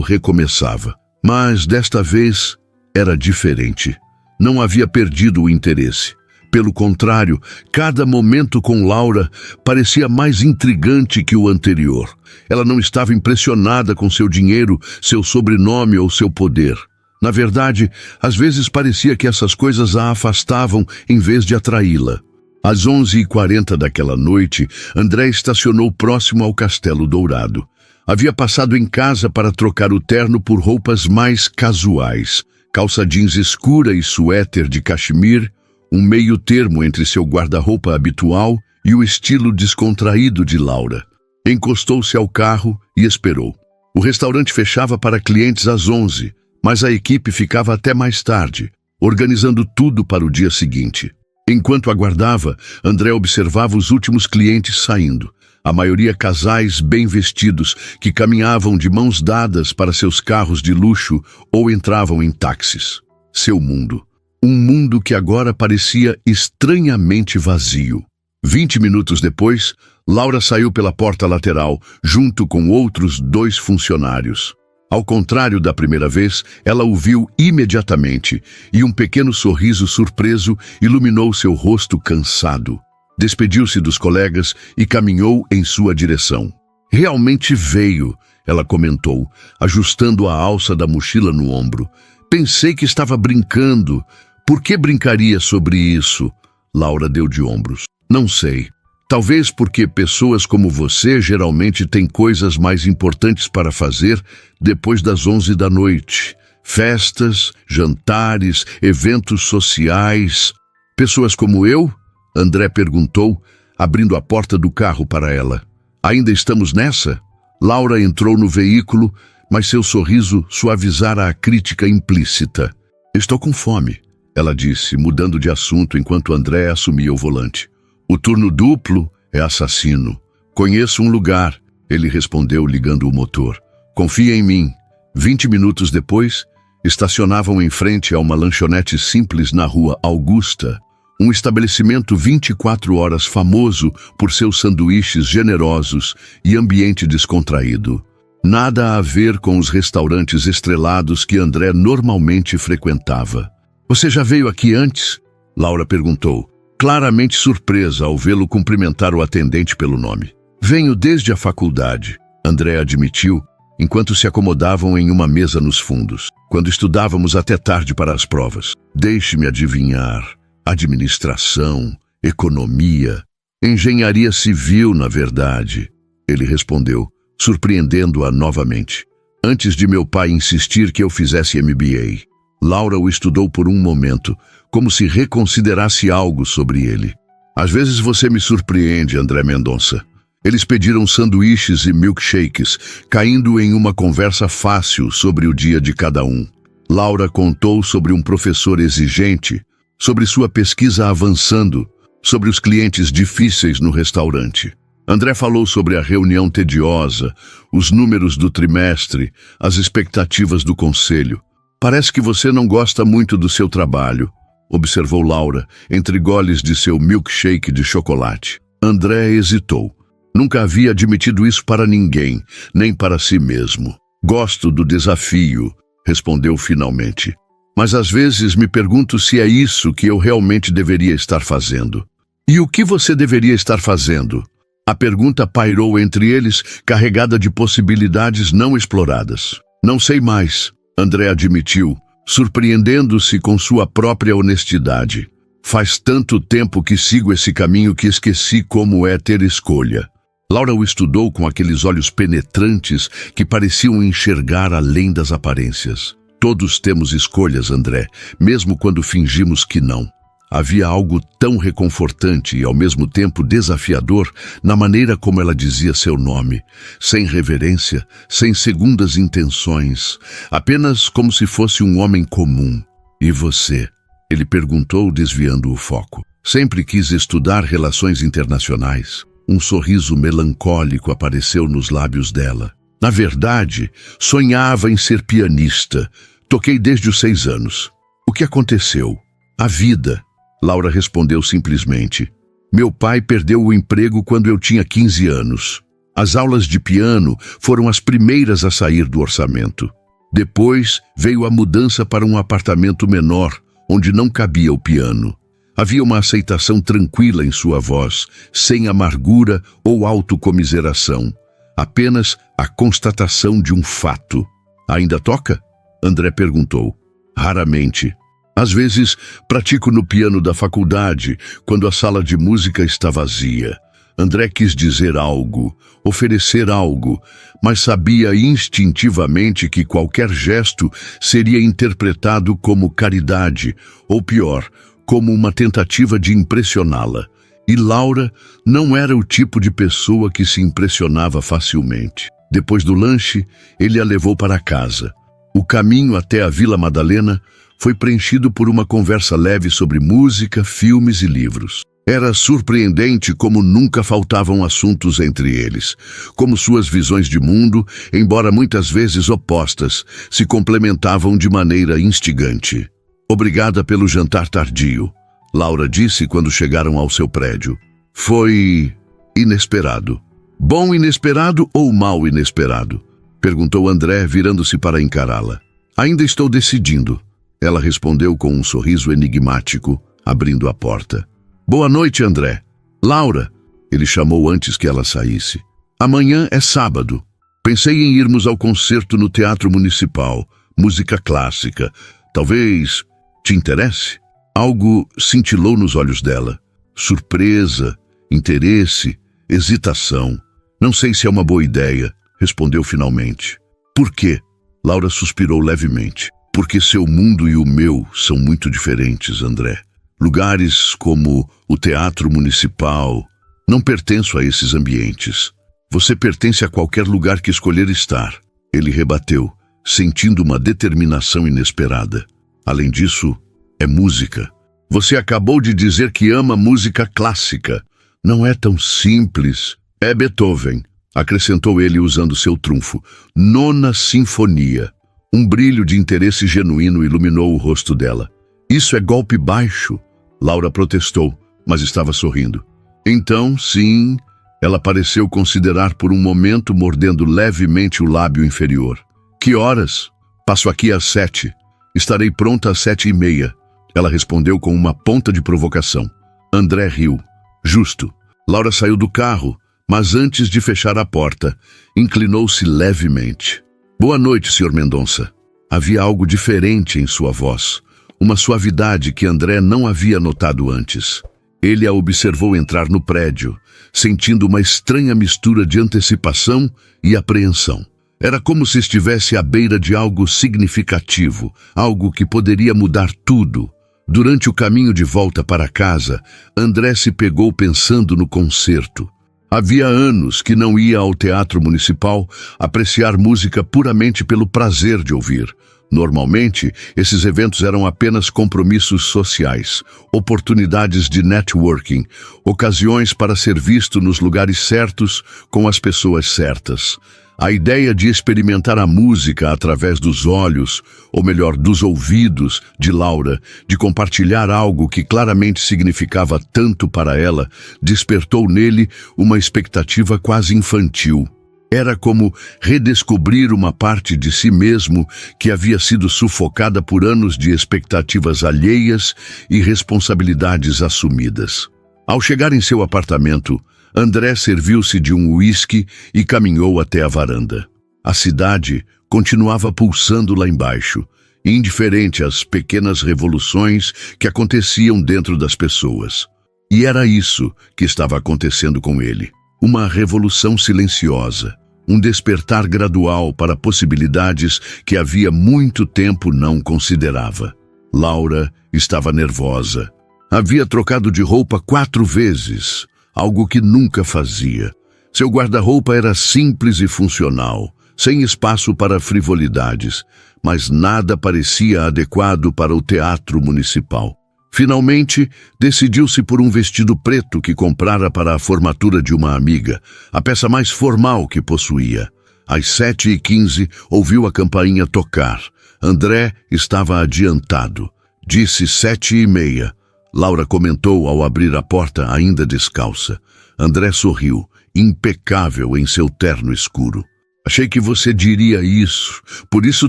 recomeçava. Mas desta vez era diferente. Não havia perdido o interesse. Pelo contrário, cada momento com Laura parecia mais intrigante que o anterior. Ela não estava impressionada com seu dinheiro, seu sobrenome ou seu poder. Na verdade, às vezes parecia que essas coisas a afastavam em vez de atraí-la. Às 11h40 daquela noite, André estacionou próximo ao Castelo Dourado. Havia passado em casa para trocar o terno por roupas mais casuais. Calça jeans escura e suéter de cachemir, um meio termo entre seu guarda-roupa habitual e o estilo descontraído de Laura. Encostou-se ao carro e esperou. O restaurante fechava para clientes às 11h, mas a equipe ficava até mais tarde, organizando tudo para o dia seguinte. Enquanto aguardava, André observava os últimos clientes saindo. A maioria casais bem vestidos que caminhavam de mãos dadas para seus carros de luxo ou entravam em táxis. Seu mundo. Um mundo que agora parecia estranhamente vazio. 20 minutos depois, Laura saiu pela porta lateral, junto com outros 2 funcionários. Ao contrário da primeira vez, ela o viu imediatamente, e um pequeno sorriso surpreso iluminou seu rosto cansado. Despediu-se dos colegas e caminhou em sua direção. Realmente veio, ela comentou, ajustando a alça da mochila no ombro. Pensei que estava brincando. Por que brincaria sobre isso? Laura deu de ombros. Não sei. Talvez porque pessoas como você geralmente têm coisas mais importantes para fazer depois das 11 da noite. Festas, jantares, eventos sociais. Pessoas como eu? André perguntou, abrindo a porta do carro para ela. Ainda estamos nessa? Laura entrou no veículo, mas seu sorriso suavizara a crítica implícita. Estou com fome, ela disse, mudando de assunto enquanto André assumia o volante. O turno duplo é assassino. Conheço um lugar, ele respondeu ligando o motor. Confia em mim. 20 minutos depois, estacionavam em frente a uma lanchonete simples na rua Augusta, um estabelecimento 24 horas famoso por seus sanduíches generosos e ambiente descontraído. Nada a ver com os restaurantes estrelados que André normalmente frequentava. Você já veio aqui antes? Laura perguntou, claramente surpresa ao vê-lo cumprimentar o atendente pelo nome. Venho desde a faculdade, André admitiu, enquanto se acomodavam em uma mesa nos fundos, quando estudávamos até tarde para as provas. Deixe-me adivinhar. Administração, economia, engenharia civil, na verdade, ele respondeu, surpreendendo-a novamente. Antes de meu pai insistir que eu fizesse MBA. Laura o estudou por um momento, como se reconsiderasse algo sobre ele. Às vezes você me surpreende, André Mendonça. Eles pediram sanduíches e milkshakes, caindo em uma conversa fácil sobre o dia de cada um. Laura contou sobre um professor exigente, sobre sua pesquisa avançando, sobre os clientes difíceis no restaurante. André falou sobre a reunião tediosa, os números do trimestre, as expectativas do conselho. Parece que você não gosta muito do seu trabalho, observou Laura, entre goles de seu milkshake de chocolate. André hesitou. Nunca havia admitido isso para ninguém, nem para si mesmo. Gosto do desafio, respondeu finalmente. Mas às vezes me pergunto se é isso que eu realmente deveria estar fazendo. E o que você deveria estar fazendo? A pergunta pairou entre eles, carregada de possibilidades não exploradas. Não sei mais, André admitiu, surpreendendo-se com sua própria honestidade. Faz tanto tempo que sigo esse caminho que esqueci como é ter escolha. Laura o estudou com aqueles olhos penetrantes que pareciam enxergar além das aparências. Todos temos escolhas, André, mesmo quando fingimos que não. Havia algo tão reconfortante e ao mesmo tempo desafiador na maneira como ela dizia seu nome, sem reverência, sem segundas intenções, apenas como se fosse um homem comum. E você? Ele perguntou, desviando o foco. Sempre quis estudar relações internacionais. Um sorriso melancólico apareceu nos lábios dela. Na verdade, sonhava em ser pianista. Toquei desde os 6 anos. O que aconteceu? A vida. Laura respondeu simplesmente. Meu pai perdeu o emprego quando eu tinha 15 anos. As aulas de piano foram as primeiras a sair do orçamento. Depois veio a mudança para um apartamento menor, onde não cabia o piano. Havia uma aceitação tranquila em sua voz, sem amargura ou autocomiseração. Apenas a constatação de um fato. Ainda toca? André perguntou. Raramente. Às vezes, pratico no piano da faculdade, quando a sala de música está vazia. André quis dizer algo, oferecer algo, mas sabia instintivamente que qualquer gesto seria interpretado como caridade, ou pior, como uma tentativa de impressioná-la. E Laura não era o tipo de pessoa que se impressionava facilmente. Depois do lanche, ele a levou para casa. O caminho até a Vila Madalena foi preenchido por uma conversa leve sobre música, filmes e livros. Era surpreendente como nunca faltavam assuntos entre eles, como suas visões de mundo, embora muitas vezes opostas, se complementavam de maneira instigante. Obrigada pelo jantar tardio, Laura disse quando chegaram ao seu prédio. Foi inesperado. Bom inesperado ou mal inesperado? Perguntou André, virando-se para encará-la. Ainda estou decidindo. Ela respondeu com um sorriso enigmático, abrindo a porta. Boa noite, André. Laura, ele chamou antes que ela saísse. Amanhã é sábado. Pensei em irmos ao concerto no Teatro Municipal, música clássica. Talvez te interesse? Algo cintilou nos olhos dela. Surpresa, interesse, hesitação. Não sei se é uma boa ideia, respondeu finalmente. Por quê? Laura suspirou levemente. Porque seu mundo e o meu são muito diferentes, André. Lugares como o Teatro Municipal. Não pertenço a esses ambientes. Você pertence a qualquer lugar que escolher estar. Ele rebateu, sentindo uma determinação inesperada. Além disso, é música. Você acabou de dizer que ama música clássica. Não é tão simples. É Beethoven, acrescentou ele usando seu trunfo. Nona Sinfonia. Um brilho de interesse genuíno iluminou o rosto dela. Isso é golpe baixo, Laura protestou, mas estava sorrindo. Então, sim, ela pareceu considerar por um momento, mordendo levemente o lábio inferior. Que horas? Passo aqui às 7. Estarei pronta às 7:30. Ela respondeu com uma ponta de provocação. André riu. Justo. Laura saiu do carro, mas antes de fechar a porta, inclinou-se levemente. Boa noite, Sr. Mendonça. Havia algo diferente em sua voz, uma suavidade que André não havia notado antes. Ele a observou entrar no prédio, sentindo uma estranha mistura de antecipação e apreensão. Era como se estivesse à beira de algo significativo, algo que poderia mudar tudo. Durante o caminho de volta para casa, André se pegou pensando no concerto. Havia anos que não ia ao Teatro Municipal apreciar música puramente pelo prazer de ouvir. Normalmente, esses eventos eram apenas compromissos sociais, oportunidades de networking, ocasiões para ser visto nos lugares certos com as pessoas certas. A ideia de experimentar a música através dos olhos, ou melhor, dos ouvidos, de Laura, de compartilhar algo que claramente significava tanto para ela, despertou nele uma expectativa quase infantil. Era como redescobrir uma parte de si mesmo que havia sido sufocada por anos de expectativas alheias e responsabilidades assumidas. Ao chegar em seu apartamento, André serviu-se de um uísque e caminhou até a varanda. A cidade continuava pulsando lá embaixo, indiferente às pequenas revoluções que aconteciam dentro das pessoas. E era isso que estava acontecendo com ele. Uma revolução silenciosa, um despertar gradual para possibilidades que havia muito tempo não considerava. Laura estava nervosa. Havia trocado de roupa 4 vezes, algo que nunca fazia. Seu guarda-roupa era simples e funcional, sem espaço para frivolidades, mas nada parecia adequado para o teatro municipal. Finalmente, decidiu-se por um vestido preto que comprara para a formatura de uma amiga, a peça mais formal que possuía. Às 7h15, ouviu a campainha tocar. André estava adiantado. Disse 7h30. Laura comentou ao abrir a porta ainda descalça. André sorriu, impecável em seu terno escuro. Achei que você diria isso, por isso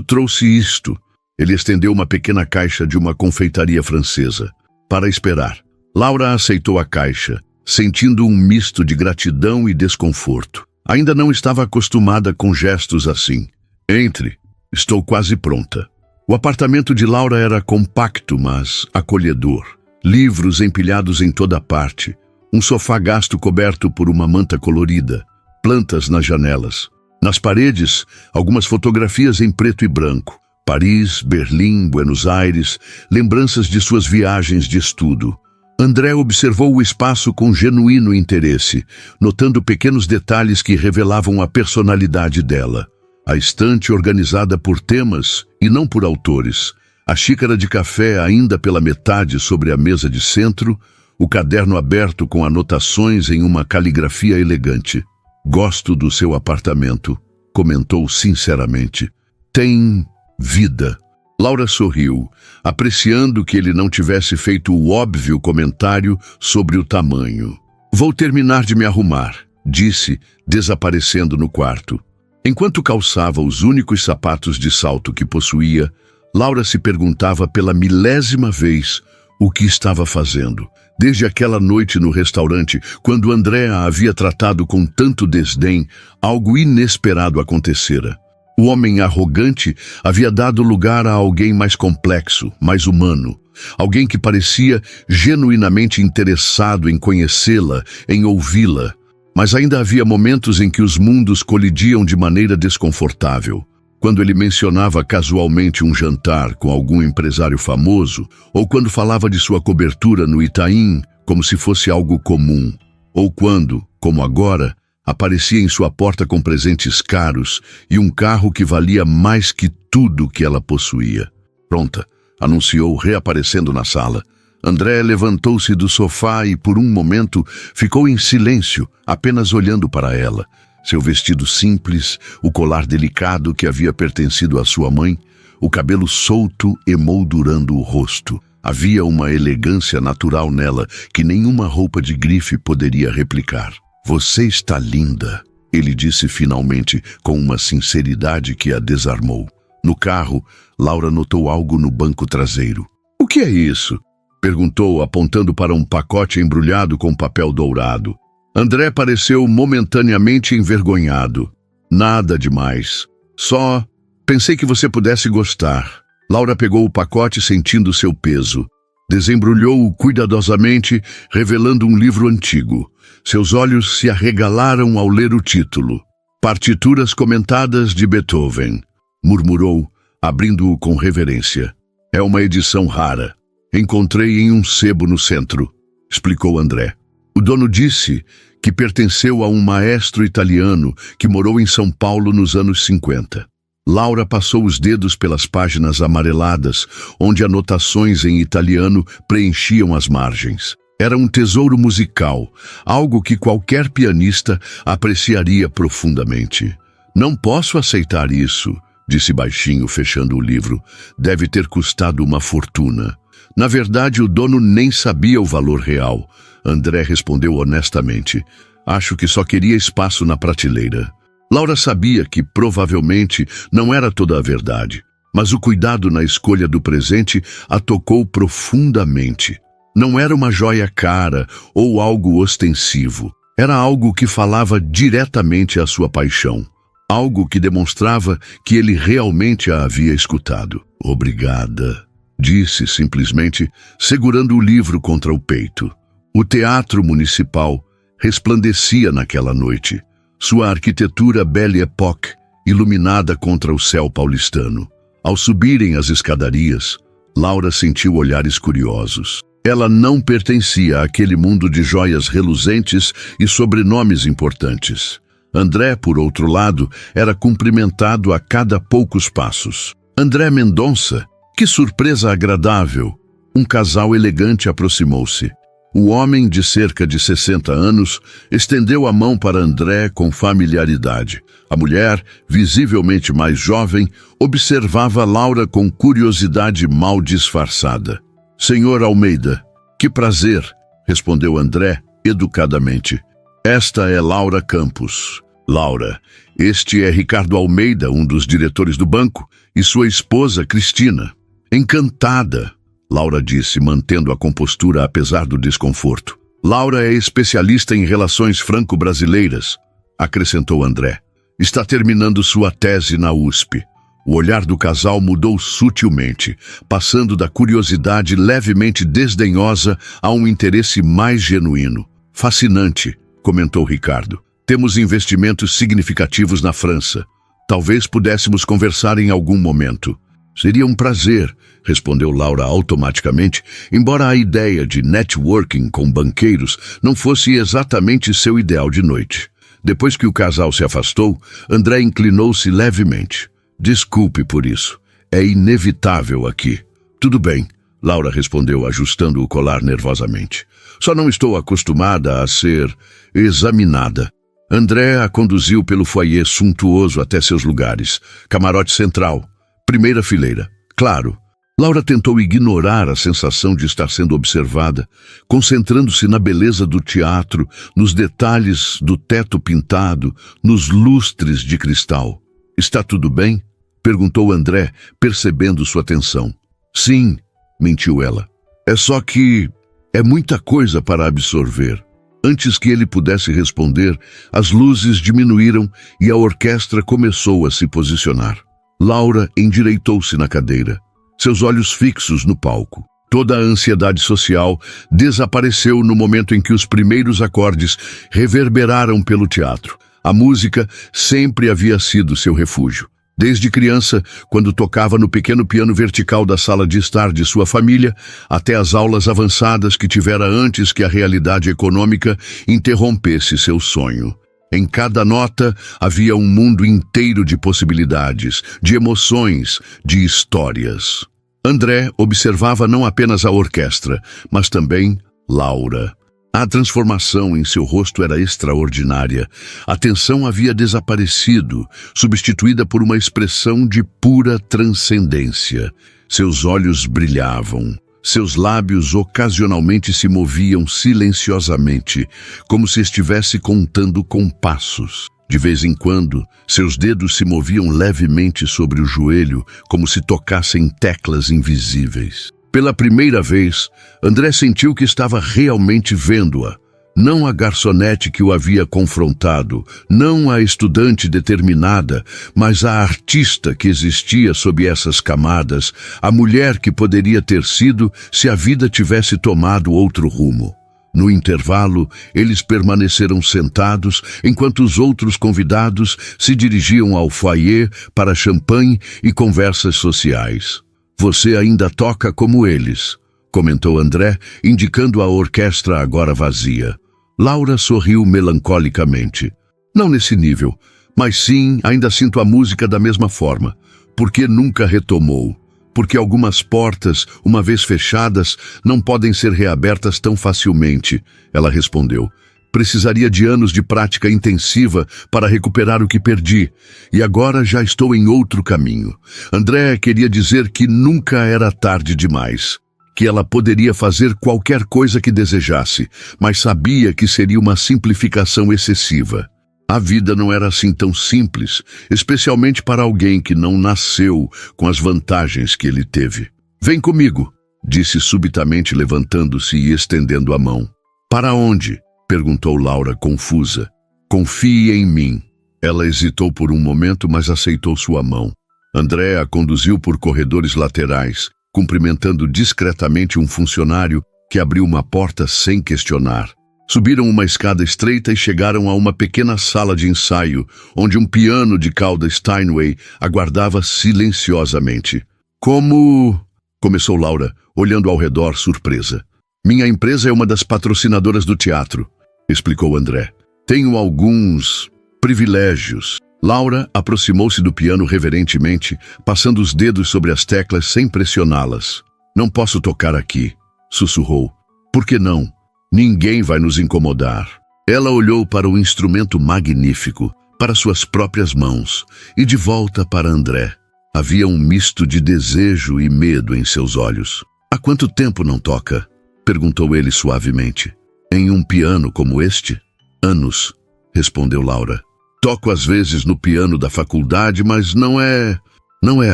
trouxe isto. Ele estendeu uma pequena caixa de uma confeitaria francesa. Para esperar. Laura aceitou a caixa, sentindo um misto de gratidão e desconforto. Ainda não estava acostumada com gestos assim. Entre. Estou quase pronta. O apartamento de Laura era compacto, mas acolhedor. Livros empilhados em toda parte. Um sofá gasto coberto por uma manta colorida. Plantas nas janelas. Nas paredes, algumas fotografias em preto e branco. Paris, Berlim, Buenos Aires, lembranças de suas viagens de estudo. André observou o espaço com genuíno interesse, notando pequenos detalhes que revelavam a personalidade dela. A estante organizada por temas e não por autores. A xícara de café ainda pela metade sobre a mesa de centro, o caderno aberto com anotações em uma caligrafia elegante. Gosto do seu apartamento, comentou sinceramente. Tem vida. Laura sorriu, apreciando que ele não tivesse feito o óbvio comentário sobre o tamanho. Vou terminar de me arrumar, disse, desaparecendo no quarto. Enquanto calçava os únicos sapatos de salto que possuía, Laura se perguntava pela milésima vez o que estava fazendo. Desde aquela noite no restaurante, quando André a havia tratado com tanto desdém, algo inesperado acontecera. O homem arrogante havia dado lugar a alguém mais complexo, mais humano. Alguém que parecia genuinamente interessado em conhecê-la, em ouvi-la. Mas ainda havia momentos em que os mundos colidiam de maneira desconfortável. Quando ele mencionava casualmente um jantar com algum empresário famoso, ou quando falava de sua cobertura no Itaim, como se fosse algo comum. Ou quando, como agora, aparecia em sua porta com presentes caros e um carro que valia mais que tudo que ela possuía. Pronta, anunciou, reaparecendo na sala. André levantou-se do sofá e, por um momento, ficou em silêncio, apenas olhando para ela. Seu vestido simples, o colar delicado que havia pertencido à sua mãe, o cabelo solto emoldurando o rosto. Havia uma elegância natural nela que nenhuma roupa de grife poderia replicar. Você está linda, ele disse finalmente, com uma sinceridade que a desarmou. No carro, Laura notou algo no banco traseiro. O que é isso? Perguntou, apontando para um pacote embrulhado com papel dourado. André pareceu momentaneamente envergonhado. Nada demais. Só pensei que você pudesse gostar. Laura pegou o pacote sentindo seu peso. Desembrulhou-o cuidadosamente, revelando um livro antigo. Seus olhos se arregalaram ao ler o título. Partituras comentadas de Beethoven. Murmurou, abrindo-o com reverência. É uma edição rara. Encontrei em um sebo no centro, explicou André. O dono disse que pertenceu a um maestro italiano que morou em São Paulo nos anos 50. Laura passou os dedos pelas páginas amareladas, onde anotações em italiano preenchiam as margens. Era um tesouro musical, algo que qualquer pianista apreciaria profundamente. Não posso aceitar isso, disse baixinho, fechando o livro. Deve ter custado uma fortuna. Na verdade, o dono nem sabia o valor real. André respondeu honestamente. Acho que só queria espaço na prateleira. Laura sabia que provavelmente não era toda a verdade, mas o cuidado na escolha do presente a tocou profundamente. Não era uma joia cara ou algo ostensivo. Era algo que falava diretamente à sua paixão. Algo que demonstrava que ele realmente a havia escutado. Obrigada, disse simplesmente, segurando o livro contra o peito. O Teatro Municipal resplandecia naquela noite. Sua arquitetura Belle Époque, iluminada contra o céu paulistano. Ao subirem as escadarias, Laura sentiu olhares curiosos. Ela não pertencia àquele mundo de joias reluzentes e sobrenomes importantes. André, por outro lado, era cumprimentado a cada poucos passos. André Mendonça, que surpresa agradável! Um casal elegante aproximou-se. O homem, de cerca de 60 anos, estendeu a mão para André com familiaridade. A mulher, visivelmente mais jovem, observava Laura com curiosidade mal disfarçada. Senhor Almeida, que prazer, respondeu André educadamente. Esta é Laura Campos. Laura, este é Ricardo Almeida, um dos diretores do banco, e sua esposa Cristina. Encantada, Laura disse, mantendo a compostura apesar do desconforto. Laura é especialista em relações franco-brasileiras, acrescentou André. Está terminando sua tese na USP. O olhar do casal mudou sutilmente, passando da curiosidade levemente desdenhosa a um interesse mais genuíno. Fascinante, comentou Ricardo. Temos investimentos significativos na França. Talvez pudéssemos conversar em algum momento. Seria um prazer, respondeu Laura automaticamente, embora a ideia de networking com banqueiros não fosse exatamente seu ideal de noite. Depois que o casal se afastou, André inclinou-se levemente. Desculpe por isso. É inevitável aqui. Tudo bem, Laura respondeu, ajustando o colar nervosamente. Só não estou acostumada a ser examinada. André a conduziu pelo foyer suntuoso até seus lugares. Camarote central. Primeira fileira. Claro. Laura tentou ignorar a sensação de estar sendo observada, concentrando-se na beleza do teatro, nos detalhes do teto pintado, nos lustres de cristal. Está tudo bem? Perguntou André, percebendo sua tensão. Sim, mentiu ela. É só que é muita coisa para absorver. Antes que ele pudesse responder, as luzes diminuíram e a orquestra começou a se posicionar. Laura endireitou-se na cadeira, seus olhos fixos no palco. Toda a ansiedade social desapareceu no momento em que os primeiros acordes reverberaram pelo teatro. A música sempre havia sido seu refúgio. Desde criança, quando tocava no pequeno piano vertical da sala de estar de sua família, até as aulas avançadas que tivera antes que a realidade econômica interrompesse seu sonho. Em cada nota havia um mundo inteiro de possibilidades, de emoções, de histórias. André observava não apenas a orquestra, mas também Laura. A transformação em seu rosto era extraordinária. A tensão havia desaparecido, substituída por uma expressão de pura transcendência. Seus olhos brilhavam. Seus lábios ocasionalmente se moviam silenciosamente, como se estivesse contando compassos. De vez em quando, seus dedos se moviam levemente sobre o joelho, como se tocassem teclas invisíveis. Pela primeira vez, André sentiu que estava realmente vendo-a. Não a garçonete que o havia confrontado, não a estudante determinada, mas a artista que existia sob essas camadas, a mulher que poderia ter sido se a vida tivesse tomado outro rumo. No intervalo, eles permaneceram sentados enquanto os outros convidados se dirigiam ao foyer para champanhe e conversas sociais. Você ainda toca como eles, comentou André, indicando a orquestra agora vazia. Laura sorriu melancolicamente. Não nesse nível, mas sim, ainda sinto a música da mesma forma. Porque nunca retomou. Porque algumas portas, uma vez fechadas, não podem ser reabertas tão facilmente, ela respondeu. Precisaria de anos de prática intensiva para recuperar o que perdi, e agora já estou em outro caminho. André queria dizer que nunca era tarde demais, que ela poderia fazer qualquer coisa que desejasse, mas sabia que seria uma simplificação excessiva. A vida não era assim tão simples, especialmente para alguém que não nasceu com as vantagens que ele teve. Vem comigo, disse subitamente, levantando-se e estendendo a mão. Para onde? Perguntou Laura, confusa. Confie em mim. Ela hesitou por um momento, mas aceitou sua mão. André a conduziu por corredores laterais, cumprimentando discretamente um funcionário que abriu uma porta sem questionar. Subiram uma escada estreita e chegaram a uma pequena sala de ensaio, onde um piano de cauda Steinway aguardava silenciosamente. Como... começou Laura, olhando ao redor, surpresa. Minha empresa é uma das patrocinadoras do teatro, explicou André. Tenho alguns privilégios. Laura aproximou-se do piano reverentemente, passando os dedos sobre as teclas sem pressioná-las. Não posso tocar aqui, sussurrou. Por que não? Ninguém vai nos incomodar. Ela olhou para o instrumento magnífico, para suas próprias mãos, e de volta para André. Havia um misto de desejo e medo em seus olhos. Há quanto tempo não toca? Perguntou ele suavemente. Em um piano como este? Anos, respondeu Laura. Toco às vezes no piano da faculdade, mas não é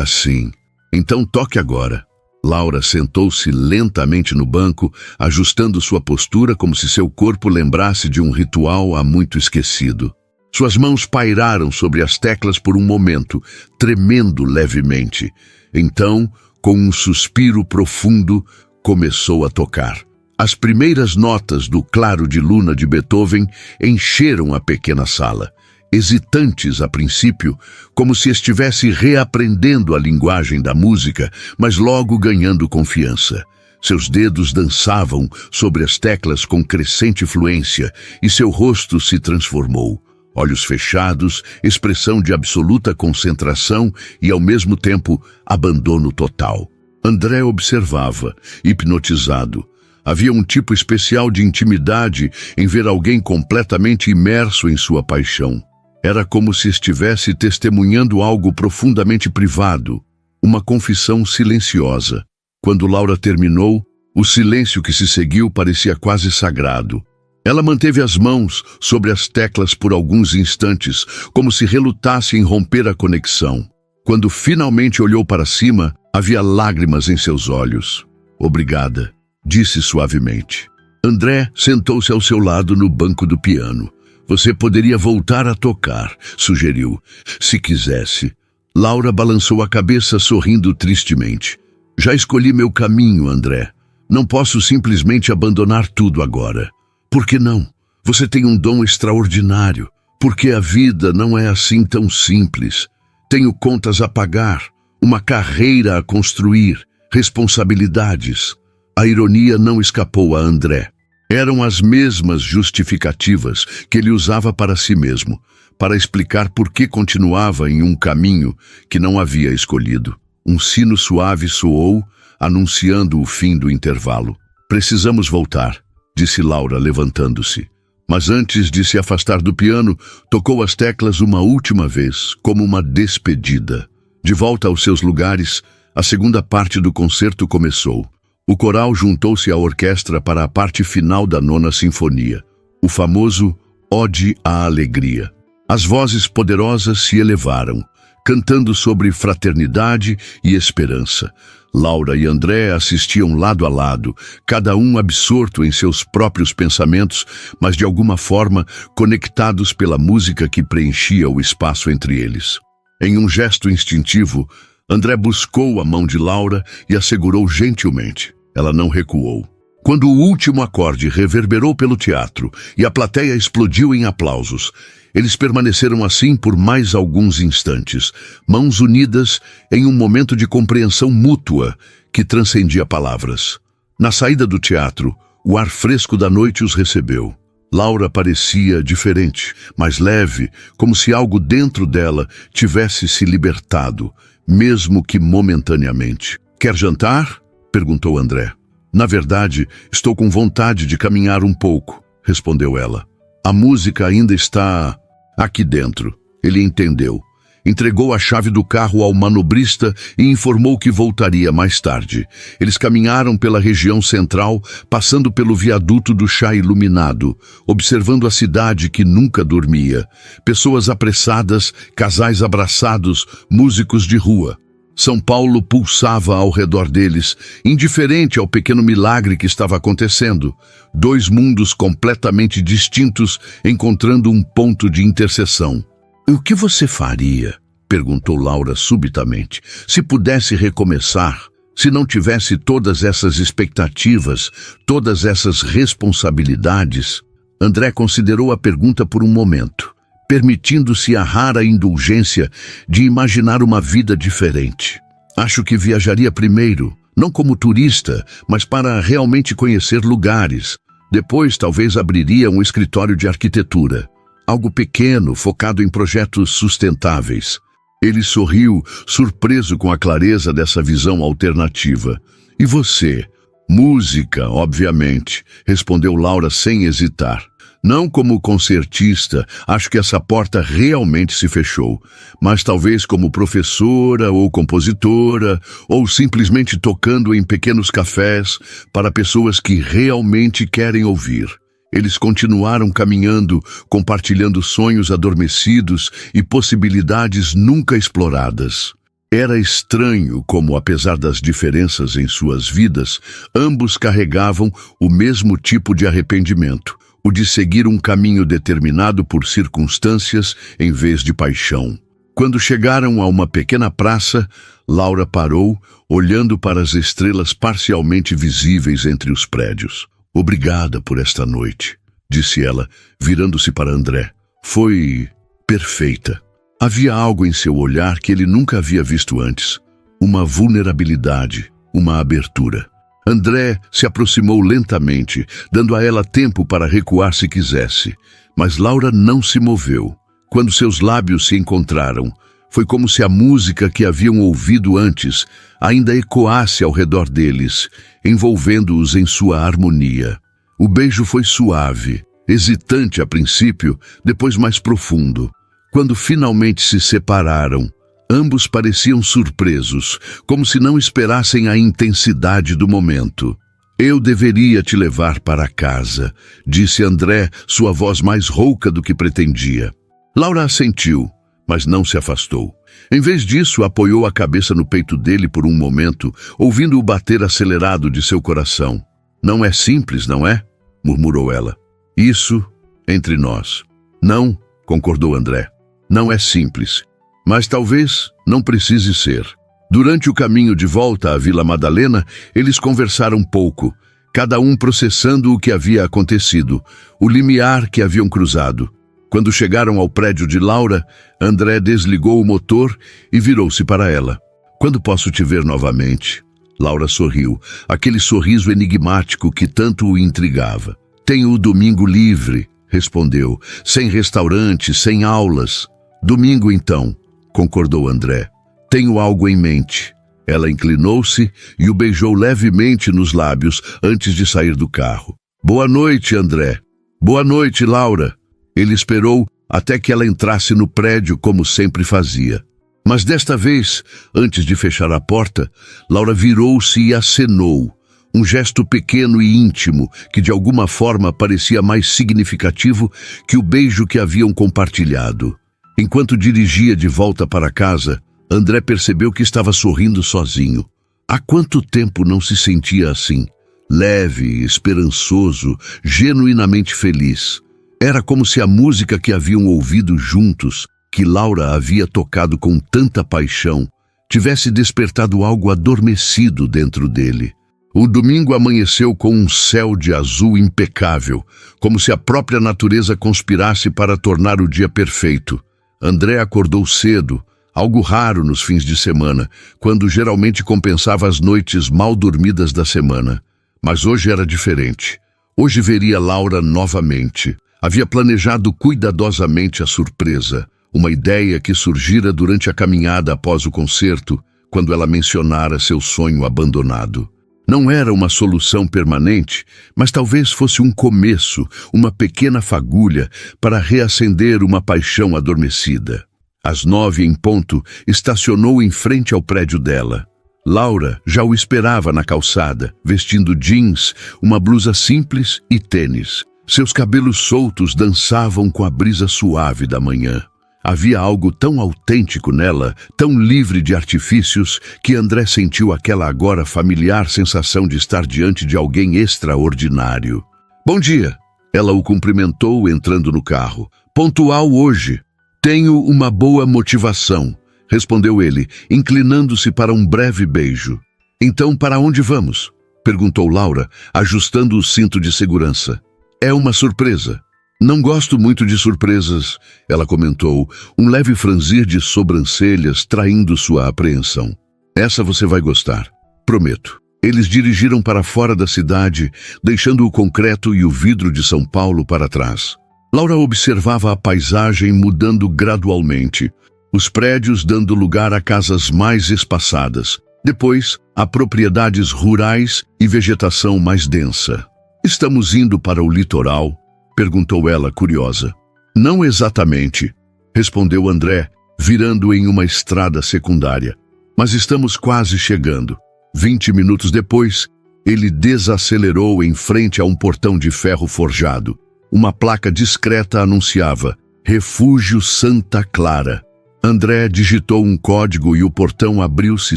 assim. Então toque agora. Laura sentou-se lentamente no banco, ajustando sua postura como se seu corpo lembrasse de um ritual há muito esquecido. Suas mãos pairaram sobre as teclas por um momento, tremendo levemente. Então, com um suspiro profundo, começou a tocar. As primeiras notas do Claro de Luna de Beethoven encheram a pequena sala. Hesitantes a princípio, como se estivesse reaprendendo a linguagem da música, mas logo ganhando confiança. Seus dedos dançavam sobre as teclas com crescente fluência e seu rosto se transformou. Olhos fechados, expressão de absoluta concentração e, ao mesmo tempo, abandono total. André observava, hipnotizado. Havia um tipo especial de intimidade em ver alguém completamente imerso em sua paixão. Era como se estivesse testemunhando algo profundamente privado, uma confissão silenciosa. Quando Laura terminou, o silêncio que se seguiu parecia quase sagrado. Ela manteve as mãos sobre as teclas por alguns instantes, como se relutasse em romper a conexão. Quando finalmente olhou para cima, havia lágrimas em seus olhos. Obrigada, disse suavemente. André sentou-se ao seu lado no banco do piano. Você poderia voltar a tocar, sugeriu, se quisesse. Laura balançou a cabeça, sorrindo tristemente. Já escolhi meu caminho, André. Não posso simplesmente abandonar tudo agora. Por que não? Você tem um dom extraordinário. Porque a vida não é assim tão simples. Tenho contas a pagar, uma carreira a construir, responsabilidades. A ironia não escapou a André. Eram as mesmas justificativas que ele usava para si mesmo, para explicar por que continuava em um caminho que não havia escolhido. Um sino suave soou, anunciando o fim do intervalo. Precisamos voltar, disse Laura, levantando-se. Mas antes de se afastar do piano, tocou as teclas uma última vez, como uma despedida. De volta aos seus lugares, a segunda parte do concerto começou. O coral juntou-se à orquestra para a parte final da 9ª Sinfonia, o famoso Ode à Alegria. As vozes poderosas se elevaram, cantando sobre fraternidade e esperança. Laura e André assistiam lado a lado, cada um absorto em seus próprios pensamentos, mas de alguma forma conectados pela música que preenchia o espaço entre eles. Em um gesto instintivo, André buscou a mão de Laura e a segurou gentilmente. Ela não recuou. Quando o último acorde reverberou pelo teatro e a plateia explodiu em aplausos, eles permaneceram assim por mais alguns instantes, mãos unidas em um momento de compreensão mútua que transcendia palavras. Na saída do teatro, o ar fresco da noite os recebeu. Laura parecia diferente, mais leve, como se algo dentro dela tivesse se libertado, mesmo que momentaneamente. Quer jantar? Perguntou André. Na verdade, estou com vontade de caminhar um pouco, respondeu ela. A música ainda está aqui dentro. Ele entendeu. Entregou a chave do carro ao manobrista e informou que voltaria mais tarde. Eles caminharam pela região central, passando pelo viaduto do chá iluminado, observando a cidade que nunca dormia. Pessoas apressadas, casais abraçados, músicos de rua. São Paulo pulsava ao redor deles, indiferente ao pequeno milagre que estava acontecendo. Dois mundos completamente distintos encontrando um ponto de interseção. "O que você faria?" perguntou Laura subitamente. "Se pudesse recomeçar, se não tivesse todas essas expectativas, todas essas responsabilidades?" André considerou a pergunta por um momento, permitindo-se a rara indulgência de imaginar uma vida diferente. "Acho que viajaria primeiro, não como turista, mas para realmente conhecer lugares. Depois talvez abriria um escritório de arquitetura. Algo pequeno, focado em projetos sustentáveis." Ele sorriu, surpreso com a clareza dessa visão alternativa. "E você?" "Música, obviamente", respondeu Laura sem hesitar. "Não como concertista, acho que essa porta realmente se fechou, mas talvez como professora ou compositora, ou simplesmente tocando em pequenos cafés para pessoas que realmente querem ouvir." Eles continuaram caminhando, compartilhando sonhos adormecidos e possibilidades nunca exploradas. Era estranho como, apesar das diferenças em suas vidas, ambos carregavam o mesmo tipo de arrependimento, o de seguir um caminho determinado por circunstâncias em vez de paixão. Quando chegaram a uma pequena praça, Laura parou, olhando para as estrelas parcialmente visíveis entre os prédios. "Obrigada por esta noite", disse ela, virando-se para André. "Foi perfeita." Havia algo em seu olhar que ele nunca havia visto antes. Uma vulnerabilidade, uma abertura. André se aproximou lentamente, dando a ela tempo para recuar se quisesse. Mas Laura não se moveu. Quando seus lábios se encontraram, foi como se a música que haviam ouvido antes ainda ecoasse ao redor deles, envolvendo-os em sua harmonia. O beijo foi suave, hesitante a princípio, depois mais profundo. Quando finalmente se separaram, ambos pareciam surpresos, como se não esperassem a intensidade do momento. "Eu deveria te levar para casa", disse André, sua voz mais rouca do que pretendia. Laura assentiu, mas não se afastou. Em vez disso, apoiou a cabeça no peito dele por um momento, ouvindo o bater acelerado de seu coração. "Não é simples, não é?" murmurou ela. "Isso entre nós." "Não", concordou André. "Não é simples, mas talvez não precise ser." Durante o caminho de volta à Vila Madalena, eles conversaram pouco, cada um processando o que havia acontecido, o limiar que haviam cruzado. Quando chegaram ao prédio de Laura, André desligou o motor e virou-se para ela. "Quando posso te ver novamente?" Laura sorriu, aquele sorriso enigmático que tanto o intrigava. "Tenho o domingo livre", respondeu, "sem restaurante, sem aulas." "Domingo então", concordou André. "Tenho algo em mente." Ela inclinou-se e o beijou levemente nos lábios antes de sair do carro. "Boa noite, André." "Boa noite, Laura." Ele esperou até que ela entrasse no prédio como sempre fazia. Mas desta vez, antes de fechar a porta, Laura virou-se e acenou, um gesto pequeno e íntimo que de alguma forma parecia mais significativo que o beijo que haviam compartilhado. Enquanto dirigia de volta para casa, André percebeu que estava sorrindo sozinho. Há quanto tempo não se sentia assim? Leve, esperançoso, genuinamente feliz. Era como se a música que haviam ouvido juntos, que Laura havia tocado com tanta paixão, tivesse despertado algo adormecido dentro dele. O domingo amanheceu com um céu de azul impecável, como se a própria natureza conspirasse para tornar o dia perfeito. André acordou cedo, algo raro nos fins de semana, quando geralmente compensava as noites mal dormidas da semana. Mas hoje era diferente. Hoje veria Laura novamente. Havia planejado cuidadosamente a surpresa, uma ideia que surgira durante a caminhada após o concerto, quando ela mencionara seu sonho abandonado. Não era uma solução permanente, mas talvez fosse um começo, uma pequena fagulha para reacender uma paixão adormecida. Às 9 em ponto, estacionou em frente ao prédio dela. Laura já o esperava na calçada, vestindo jeans, uma blusa simples e tênis. Seus cabelos soltos dançavam com a brisa suave da manhã. Havia algo tão autêntico nela, tão livre de artifícios, que André sentiu aquela agora familiar sensação de estar diante de alguém extraordinário. Bom dia! Ela o cumprimentou entrando no carro. Pontual hoje. Tenho uma boa motivação, respondeu ele, inclinando-se para um breve beijo. Então, para onde vamos? Perguntou Laura, ajustando o cinto de segurança. É uma surpresa. Não gosto muito de surpresas, ela comentou, um leve franzir de sobrancelhas traindo sua apreensão. Essa você vai gostar, prometo. Eles dirigiram para fora da cidade, deixando o concreto e o vidro de São Paulo para trás. Laura observava a paisagem mudando gradualmente, os prédios dando lugar a casas mais espaçadas, depois a propriedades rurais e vegetação mais densa. Estamos indo para o litoral? Perguntou ela, curiosa. Não exatamente, respondeu André, virando em uma estrada secundária. Mas estamos quase chegando. 20 minutos depois, ele desacelerou em frente a um portão de ferro forjado. Uma placa discreta anunciava Refúgio Santa Clara. André digitou um código e o portão abriu-se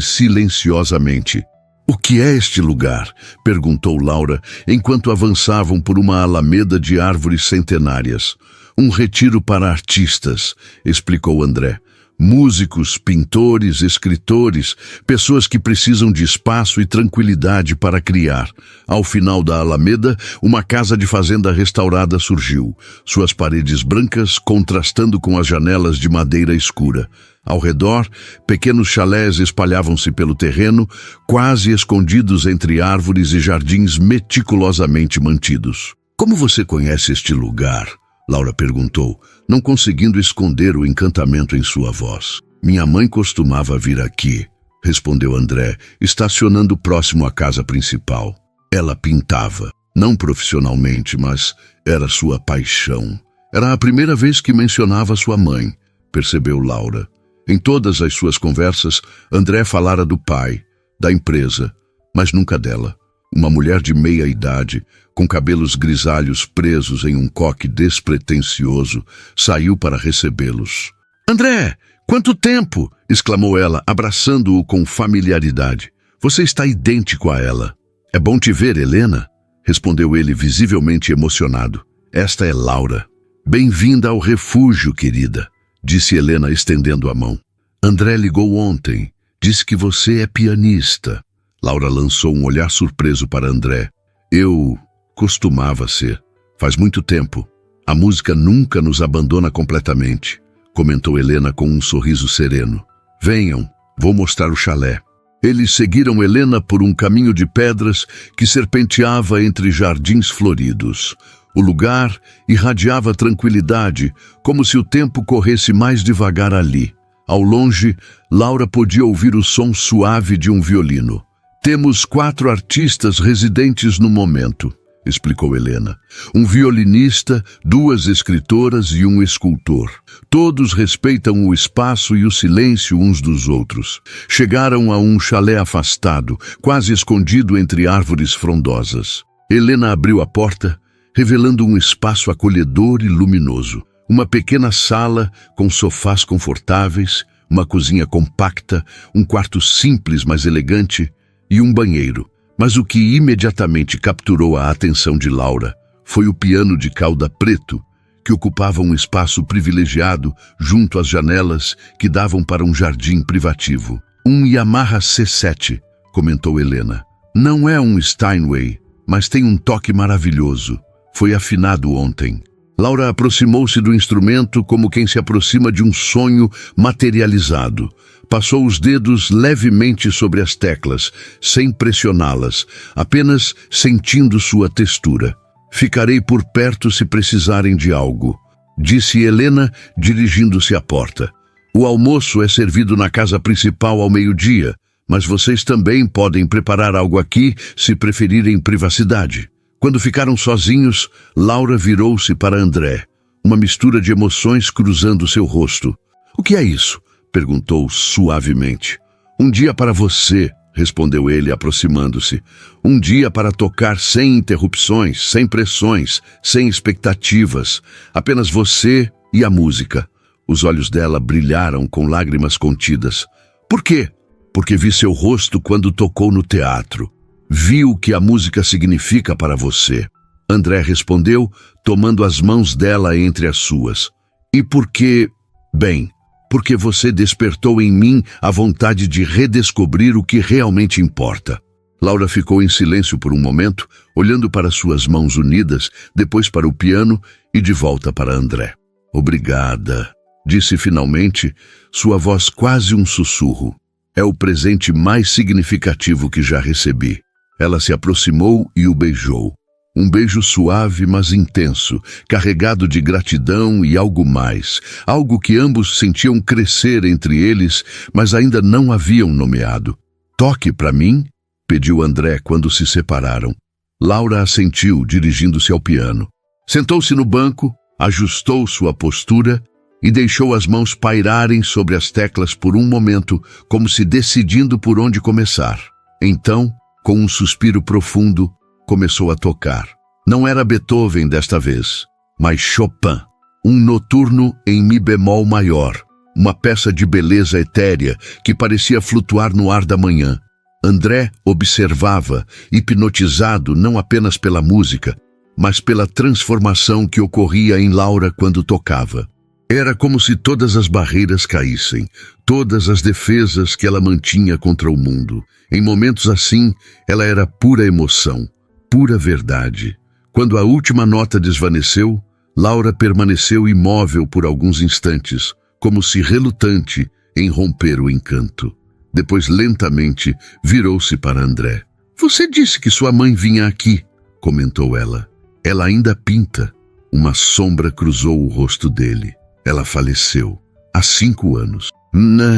silenciosamente. O que é este lugar? Perguntou Laura, enquanto avançavam por uma alameda de árvores centenárias. Um retiro para artistas, explicou André. Músicos, pintores, escritores, pessoas que precisam de espaço e tranquilidade para criar. Ao final da alameda, uma casa de fazenda restaurada surgiu, suas paredes brancas contrastando com as janelas de madeira escura. Ao redor, pequenos chalés espalhavam-se pelo terreno, quase escondidos entre árvores e jardins meticulosamente mantidos. Como você conhece este lugar? Laura perguntou, não conseguindo esconder o encantamento em sua voz. Minha mãe costumava vir aqui, respondeu André, estacionando próximo à casa principal. Ela pintava, não profissionalmente, mas era sua paixão. Era a primeira vez que mencionava sua mãe, percebeu Laura. Em todas as suas conversas, André falara do pai, da empresa, mas nunca dela. Uma mulher de meia idade, com cabelos grisalhos presos em um coque despretensioso, saiu para recebê-los. André, quanto tempo! Exclamou ela, abraçando-o com familiaridade. Você está idêntico a ela. É bom te ver, Helena, respondeu ele visivelmente emocionado. Esta é Laura. Bem-vinda ao refúgio, querida, disse Helena estendendo a mão. André ligou ontem. Disse que você é pianista. Laura lançou um olhar surpreso para André. Eu costumava ser. Faz muito tempo. A música nunca nos abandona completamente, comentou Helena com um sorriso sereno. Venham, vou mostrar o chalé. Eles seguiram Helena por um caminho de pedras que serpenteava entre jardins floridos. O lugar irradiava tranquilidade, como se o tempo corresse mais devagar ali. Ao longe, Laura podia ouvir o som suave de um violino. Temos 4 artistas residentes no momento, explicou Helena. Um violinista, 2 escritoras e um escultor. Todos respeitam o espaço e o silêncio uns dos outros. Chegaram a um chalé afastado, quase escondido entre árvores frondosas. Helena abriu a porta, revelando um espaço acolhedor e luminoso. Uma pequena sala com sofás confortáveis, uma cozinha compacta, um quarto simples mas elegante e um banheiro. Mas o que imediatamente capturou a atenção de Laura foi o piano de cauda preto, que ocupava um espaço privilegiado junto às janelas que davam para um jardim privativo. Um Yamaha C7, comentou Helena. Não é um Steinway, mas tem um toque maravilhoso. Foi afinado ontem. Laura aproximou-se do instrumento como quem se aproxima de um sonho materializado. Passou os dedos levemente sobre as teclas, sem pressioná-las, apenas sentindo sua textura. Ficarei por perto se precisarem de algo, disse Helena, dirigindo-se à porta. O almoço é servido na casa principal ao meio-dia, mas vocês também podem preparar algo aqui se preferirem privacidade. Quando ficaram sozinhos, Laura virou-se para André, uma mistura de emoções cruzando seu rosto. O que é isso? Perguntou suavemente. Um dia para você, respondeu ele, aproximando-se. Um dia para tocar sem interrupções, sem pressões, sem expectativas. Apenas você e a música. Os olhos dela brilharam com lágrimas contidas. Por quê? Porque vi seu rosto quando tocou no teatro. Vi o que a música significa para você. André respondeu, tomando as mãos dela entre as suas. E por quê? Bem, porque você despertou em mim a vontade de redescobrir o que realmente importa. Laura ficou em silêncio por um momento, olhando para suas mãos unidas, depois para o piano e de volta para André. Obrigada, disse finalmente, sua voz quase um sussurro. É o presente mais significativo que já recebi. Ela se aproximou e o beijou. Um beijo suave, mas intenso, carregado de gratidão e algo mais, algo que ambos sentiam crescer entre eles, mas ainda não haviam nomeado. Toque para mim, pediu André quando se separaram. Laura assentiu, dirigindo-se ao piano. Sentou-se no banco, ajustou sua postura e deixou as mãos pairarem sobre as teclas por um momento, como se decidindo por onde começar. Então, com um suspiro profundo, começou a tocar. Não era Beethoven desta vez, mas Chopin. Um noturno em mi bemol maior, uma peça de beleza etérea que parecia flutuar no ar da manhã. André observava, hipnotizado não apenas pela música, mas pela transformação que ocorria em Laura quando tocava. Era como se todas as barreiras caíssem, todas as defesas que ela mantinha contra o mundo. Em momentos assim, ela era pura emoção, pura verdade. Quando a última nota desvaneceu, Laura permaneceu imóvel por alguns instantes, como se relutante em romper o encanto. Depois, lentamente, virou-se para André. Você disse que sua mãe vinha aqui, comentou ela. Ela ainda pinta. Uma sombra cruzou o rosto dele. Ela faleceu há 5 anos.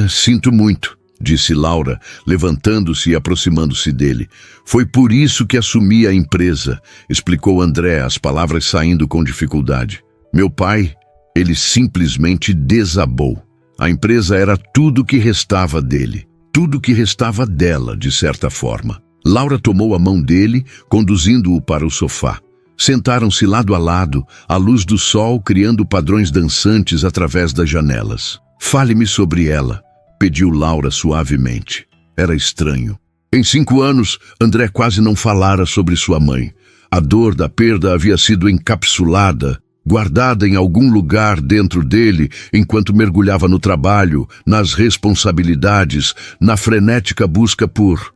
Sinto muito, disse Laura, levantando-se e aproximando-se dele. Foi por isso que assumi a empresa, explicou André, as palavras saindo com dificuldade. Meu pai, ele simplesmente desabou. A empresa era tudo que restava dele, tudo que restava dela, de certa forma. Laura tomou a mão dele, conduzindo-o para o sofá. Sentaram-se lado a lado, à luz do sol criando padrões dançantes através das janelas. Fale-me sobre ela, pediu Laura suavemente. Era estranho. Em 5 anos, André quase não falara sobre sua mãe. A dor da perda havia sido encapsulada, guardada em algum lugar dentro dele, enquanto mergulhava no trabalho, nas responsabilidades, na frenética busca por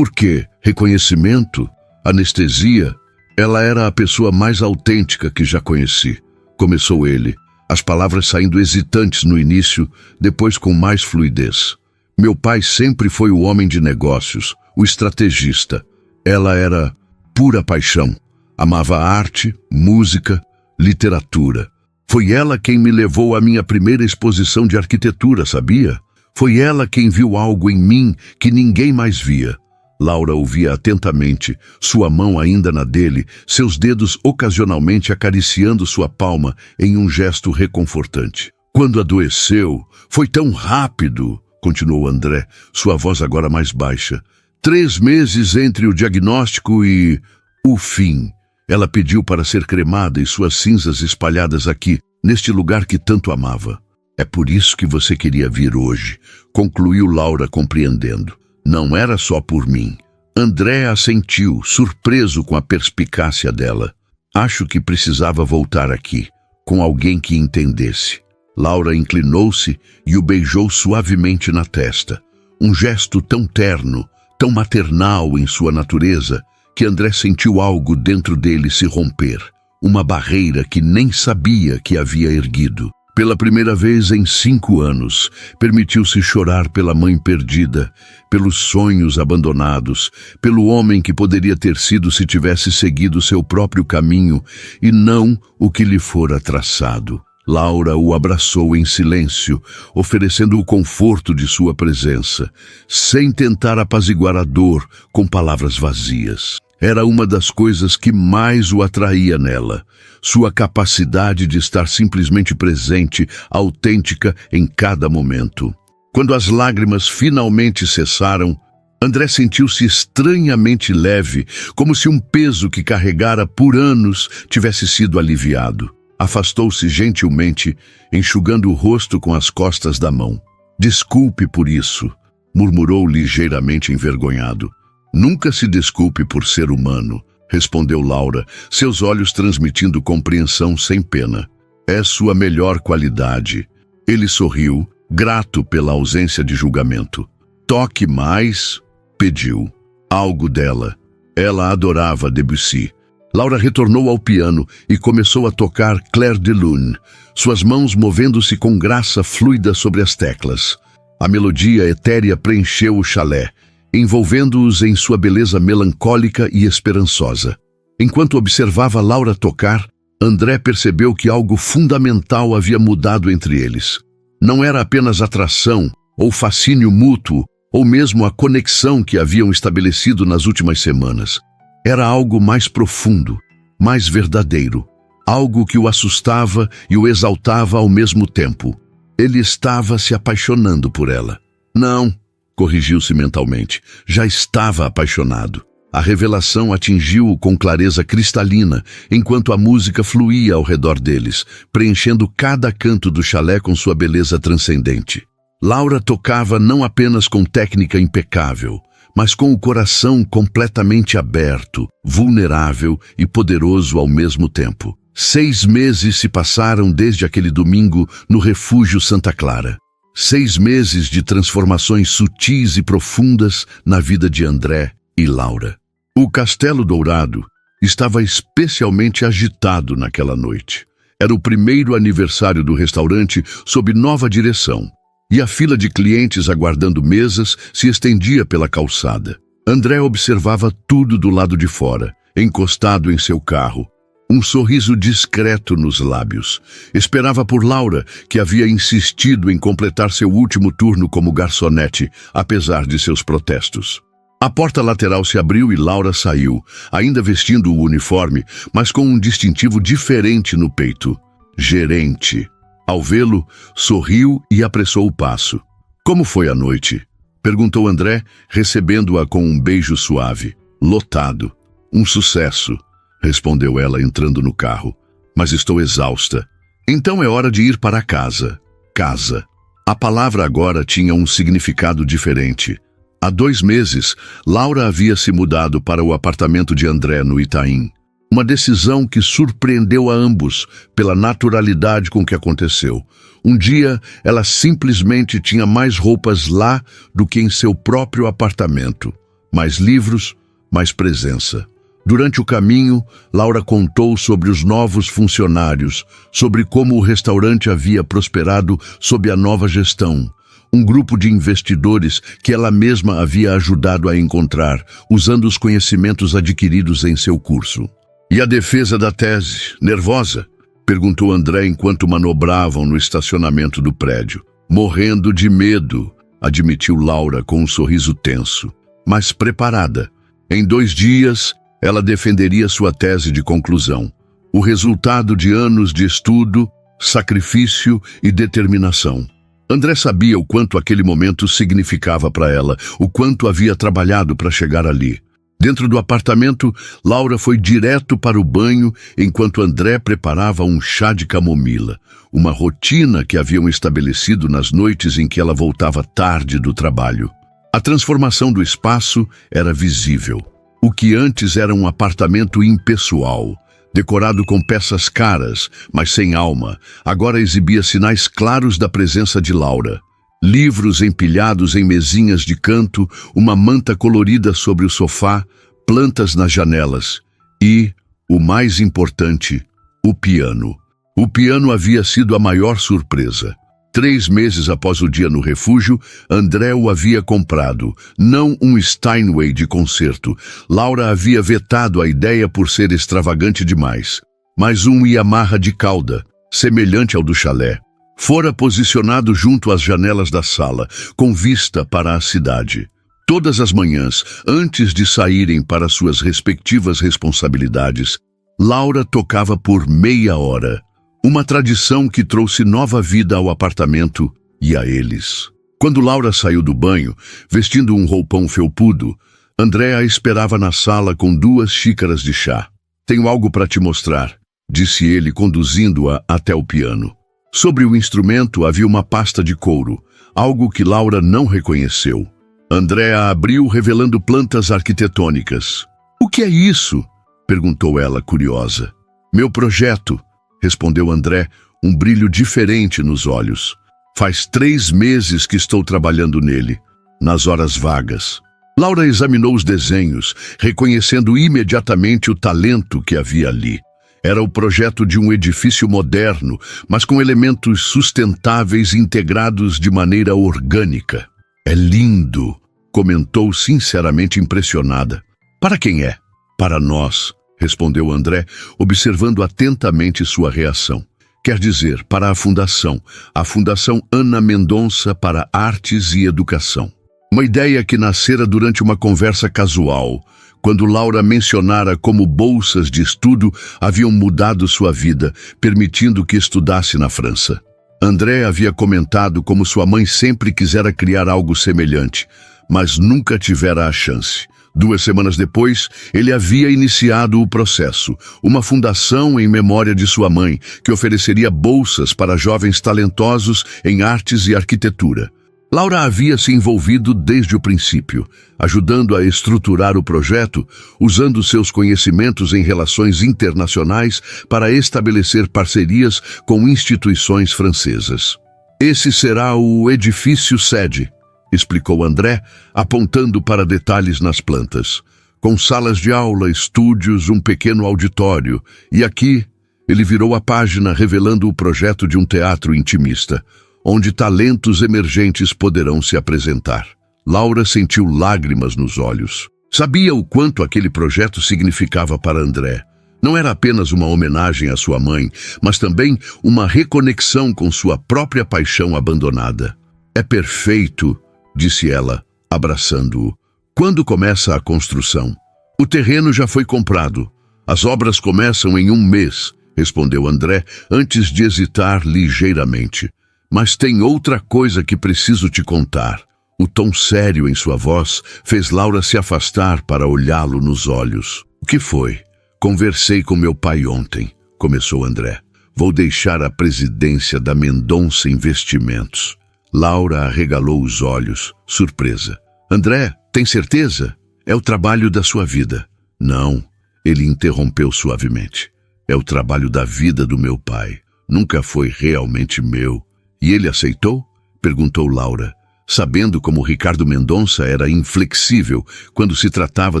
quê? Reconhecimento? Anestesia? Ela era a pessoa mais autêntica que já conheci. Começou ele, as palavras saindo hesitantes no início, depois com mais fluidez. Meu pai sempre foi o homem de negócios, o estrategista. Ela era pura paixão. Amava arte, música, literatura. Foi ela quem me levou à minha primeira exposição de arquitetura, sabia? Foi ela quem viu algo em mim que ninguém mais via. Laura ouvia atentamente, sua mão ainda na dele, seus dedos ocasionalmente acariciando sua palma em um gesto reconfortante. Quando adoeceu, foi tão rápido, continuou André, sua voz agora mais baixa. 3 meses entre o diagnóstico e o fim. Ela pediu para ser cremada e suas cinzas espalhadas aqui, neste lugar que tanto amava. É por isso que você queria vir hoje, concluiu Laura compreendendo. Não era só por mim. André assentiu, surpreso com a perspicácia dela. Acho que precisava voltar aqui, com alguém que entendesse. Laura inclinou-se e o beijou suavemente na testa. Um gesto tão terno, tão maternal em sua natureza, que André sentiu algo dentro dele se romper. Uma barreira que nem sabia que havia erguido. Pela primeira vez em 5 anos, permitiu-se chorar pela mãe perdida, pelos sonhos abandonados, pelo homem que poderia ter sido se tivesse seguido seu próprio caminho e não o que lhe fora traçado. Laura o abraçou em silêncio, oferecendo o conforto de sua presença, sem tentar apaziguar a dor com palavras vazias. Era uma das coisas que mais o atraía nela, sua capacidade de estar simplesmente presente, autêntica em cada momento. Quando as lágrimas finalmente cessaram, André sentiu-se estranhamente leve, como se um peso que carregara por anos tivesse sido aliviado. Afastou-se gentilmente, enxugando o rosto com as costas da mão. Desculpe por isso, murmurou ligeiramente envergonhado. Nunca se desculpe por ser humano, respondeu Laura, seus olhos transmitindo compreensão sem pena. É sua melhor qualidade. Ele sorriu, grato pela ausência de julgamento. Toque mais, pediu. Algo dela. Ela adorava Debussy. Laura retornou ao piano e começou a tocar Clair de Lune, suas mãos movendo-se com graça fluida sobre as teclas. A melodia etérea preencheu o chalé, envolvendo-os em sua beleza melancólica e esperançosa. Enquanto observava Laura tocar, André percebeu que algo fundamental havia mudado entre eles. Não era apenas atração, ou fascínio mútuo, ou mesmo a conexão que haviam estabelecido nas últimas semanas. Era algo mais profundo, mais verdadeiro, algo que o assustava e o exaltava ao mesmo tempo. Ele estava se apaixonando por ela. Não, corrigiu-se mentalmente, já estava apaixonado. A revelação atingiu-o com clareza cristalina, enquanto a música fluía ao redor deles, preenchendo cada canto do chalé com sua beleza transcendente. Laura tocava não apenas com técnica impecável, mas com o coração completamente aberto, vulnerável e poderoso ao mesmo tempo. 6 meses se passaram desde aquele domingo no Refúgio Santa Clara. 6 meses de transformações sutis e profundas na vida de André e Laura. O Castelo Dourado estava especialmente agitado naquela noite. Era o primeiro aniversário do restaurante sob nova direção, e a fila de clientes aguardando mesas se estendia pela calçada. André observava tudo do lado de fora, encostado em seu carro, um sorriso discreto nos lábios. Esperava por Laura, que havia insistido em completar seu último turno como garçonete, apesar de seus protestos. A porta lateral se abriu e Laura saiu, ainda vestindo o uniforme, mas com um distintivo diferente no peito. Gerente. Ao vê-lo, sorriu e apressou o passo. Como foi a noite? Perguntou André, recebendo-a com um beijo suave. Lotado. Um sucesso, respondeu ela entrando no carro. Mas estou exausta. Então é hora de ir para casa. Casa. A palavra agora tinha um significado diferente. Há 2 meses, Laura havia se mudado para o apartamento de André no Itaim. Uma decisão que surpreendeu a ambos pela naturalidade com que aconteceu. Um dia, ela simplesmente tinha mais roupas lá do que em seu próprio apartamento. Mais livros, mais presença. Durante o caminho, Laura contou sobre os novos funcionários, sobre como o restaurante havia prosperado sob a nova gestão. Um grupo de investidores que ela mesma havia ajudado a encontrar, usando os conhecimentos adquiridos em seu curso. E a defesa da tese, nervosa? Perguntou André enquanto manobravam no estacionamento do prédio. Morrendo de medo, admitiu Laura com um sorriso tenso, mas preparada. Em 2 dias, ela defenderia sua tese de conclusão. O resultado de anos de estudo, sacrifício e determinação. André sabia o quanto aquele momento significava para ela, o quanto havia trabalhado para chegar ali. Dentro do apartamento, Laura foi direto para o banho enquanto André preparava um chá de camomila, uma rotina que haviam estabelecido nas noites em que ela voltava tarde do trabalho. A transformação do espaço era visível. O que antes era um apartamento impessoal, decorado com peças caras, mas sem alma, agora exibia sinais claros da presença de Laura. Livros empilhados em mesinhas de canto, uma manta colorida sobre o sofá, plantas nas janelas e, o mais importante, o piano. O piano havia sido a maior surpresa. 3 meses após o dia no refúgio, André o havia comprado, não um Steinway de concerto. Laura havia vetado a ideia por ser extravagante demais, mas um Yamaha de cauda, semelhante ao do chalé. Fora posicionado junto às janelas da sala, com vista para a cidade. Todas as manhãs, antes de saírem para suas respectivas responsabilidades, Laura tocava por meia hora. Uma tradição que trouxe nova vida ao apartamento e a eles. Quando Laura saiu do banho, vestindo um roupão felpudo, André a esperava na sala com 2 xícaras de chá. Tenho algo para te mostrar, disse ele, conduzindo-a até o piano. Sobre o instrumento havia uma pasta de couro, algo que Laura não reconheceu. André a abriu, revelando plantas arquitetônicas. "O que é isso?" perguntou ela, curiosa. "Meu projeto", respondeu André, um brilho diferente nos olhos. "Faz 3 meses que estou trabalhando nele, nas horas vagas." Laura examinou os desenhos, reconhecendo imediatamente o talento que havia ali. Era o projeto de um edifício moderno, mas com elementos sustentáveis integrados de maneira orgânica. "É lindo", comentou sinceramente impressionada. "Para quem é?" "Para nós", respondeu André, observando atentamente sua reação. "Quer dizer, para a Fundação Ana Mendonça para Artes e Educação." Uma ideia que nascera durante uma conversa casual, quando Laura mencionara como bolsas de estudo haviam mudado sua vida, permitindo que estudasse na França. André havia comentado como sua mãe sempre quisera criar algo semelhante, mas nunca tivera a chance. 2 semanas depois, ele havia iniciado o processo, uma fundação em memória de sua mãe, que ofereceria bolsas para jovens talentosos em artes e arquitetura. Laura havia se envolvido desde o princípio, ajudando a estruturar o projeto, usando seus conhecimentos em relações internacionais para estabelecer parcerias com instituições francesas. "Esse será o edifício sede", explicou André, apontando para detalhes nas plantas. "Com salas de aula, estúdios, um pequeno auditório. E aqui", ele virou a página revelando o projeto de um teatro intimista, onde talentos emergentes poderão se apresentar. Laura sentiu lágrimas nos olhos. Sabia o quanto aquele projeto significava para André. Não era apenas uma homenagem à sua mãe, mas também uma reconexão com sua própria paixão abandonada. "É perfeito", disse ela, abraçando-o. "Quando começa a construção?" "O terreno já foi comprado. As obras começam em 1 mês", respondeu André, antes de hesitar ligeiramente. "Mas tem outra coisa que preciso te contar." O tom sério em sua voz fez Laura se afastar para olhá-lo nos olhos. "O que foi?" "Conversei com meu pai ontem", começou André. "Vou deixar a presidência da Mendonça Investimentos." Laura arregalou os olhos, surpresa. "André, tem certeza? É o trabalho da sua vida." "Não", ele interrompeu suavemente. "É o trabalho da vida do meu pai. Nunca foi realmente meu." "E ele aceitou?" perguntou Laura, sabendo como Ricardo Mendonça era inflexível quando se tratava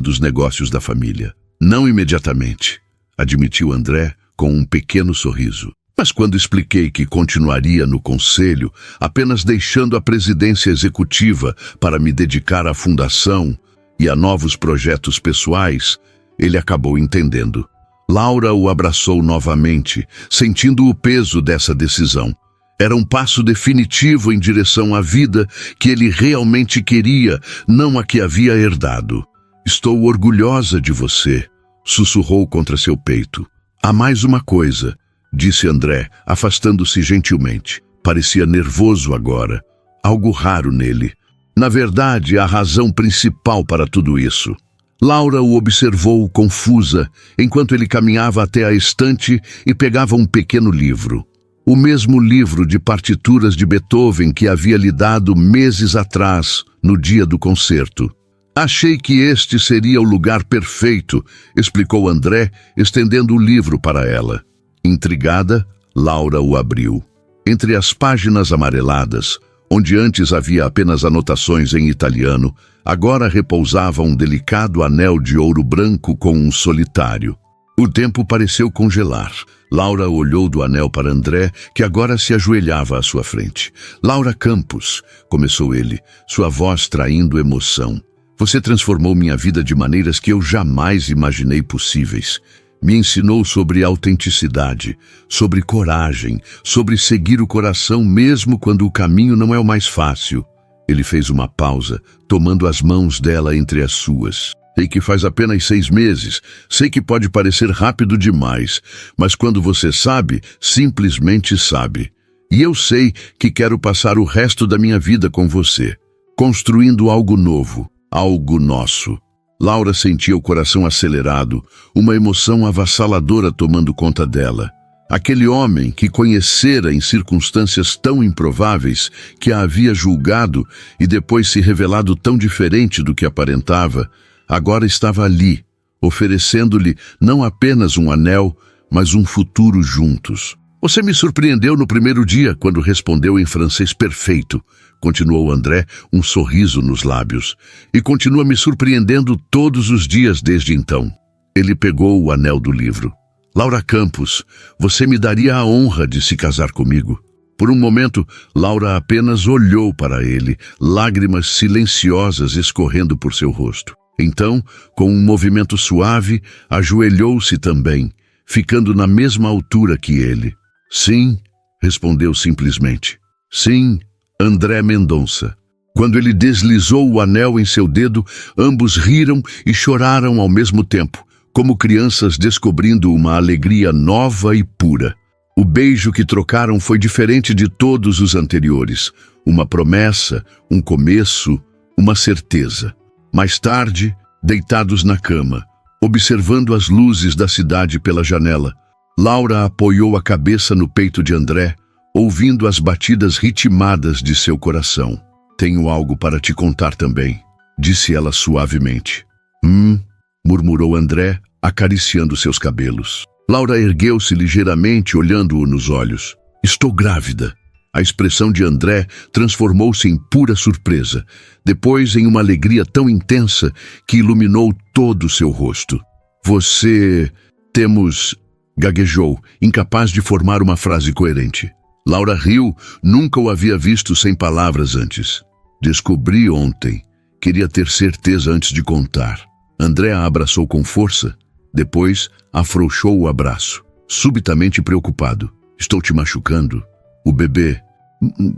dos negócios da família. "Não imediatamente", admitiu André com um pequeno sorriso. "Mas quando expliquei que continuaria no conselho, apenas deixando a presidência executiva para me dedicar à fundação e a novos projetos pessoais, ele acabou entendendo." Laura o abraçou novamente, sentindo o peso dessa decisão. Era um passo definitivo em direção à vida que ele realmente queria, não a que havia herdado. "Estou orgulhosa de você", sussurrou contra seu peito. "Há mais uma coisa", disse André, afastando-se gentilmente. Parecia nervoso agora, algo raro nele. Na verdade, a razão principal para tudo isso. Laura o observou confusa, enquanto ele caminhava até a estante e pegava um pequeno livro. O mesmo livro de partituras de Beethoven que havia lhe dado meses atrás, no dia do concerto. "Achei que este seria o lugar perfeito", explicou André, estendendo o livro para ela. Intrigada, Laura o abriu. Entre as páginas amareladas, onde antes havia apenas anotações em italiano, agora repousava um delicado anel de ouro branco com um solitário. O tempo pareceu congelar. Laura olhou do anel para André, que agora se ajoelhava à sua frente. "Laura Campos", começou ele, sua voz traindo emoção. "Você transformou minha vida de maneiras que eu jamais imaginei possíveis. Me ensinou sobre autenticidade, sobre coragem, sobre seguir o coração mesmo quando o caminho não é o mais fácil." Ele fez uma pausa, tomando as mãos dela entre as suas. "Sei que faz apenas 6 meses, sei que pode parecer rápido demais, mas quando você sabe, simplesmente sabe. E eu sei que quero passar o resto da minha vida com você, construindo algo novo, algo nosso." Laura sentia o coração acelerado, uma emoção avassaladora tomando conta dela. Aquele homem que conhecera em circunstâncias tão improváveis, que a havia julgado e depois se revelado tão diferente do que aparentava, agora estava ali, oferecendo-lhe não apenas um anel, mas um futuro juntos. Você me surpreendeu no primeiro dia, quando respondeu em francês perfeito, continuou André, um sorriso nos lábios, e continua me surpreendendo todos os dias desde então. Ele pegou o anel do livro. Laura Campos, você me daria a honra de se casar comigo? Por um momento, Laura apenas olhou para ele, lágrimas silenciosas escorrendo por seu rosto. Então, com um movimento suave, ajoelhou-se também, ficando na mesma altura que ele. Sim, respondeu simplesmente. Sim, André Mendonça. Quando ele deslizou o anel em seu dedo, ambos riram e choraram ao mesmo tempo, como crianças descobrindo uma alegria nova e pura. O beijo que trocaram foi diferente de todos os anteriores. Uma promessa, um começo, uma certeza. Mais tarde, deitados na cama, observando as luzes da cidade pela janela, Laura apoiou a cabeça no peito de André, ouvindo as batidas ritmadas de seu coração. Tenho algo para te contar também, disse ela suavemente. Murmurou André, acariciando seus cabelos. Laura ergueu-se ligeiramente, olhando-o nos olhos. Estou grávida. A expressão de André transformou-se em pura surpresa, depois em uma alegria tão intensa que iluminou todo o seu rosto. Temos... gaguejou, incapaz de formar uma frase coerente. Laura riu, nunca o havia visto sem palavras antes. Descobri ontem. Queria ter certeza antes de contar. André a abraçou com força, depois afrouxou o abraço, subitamente preocupado. Estou te machucando? O bebê...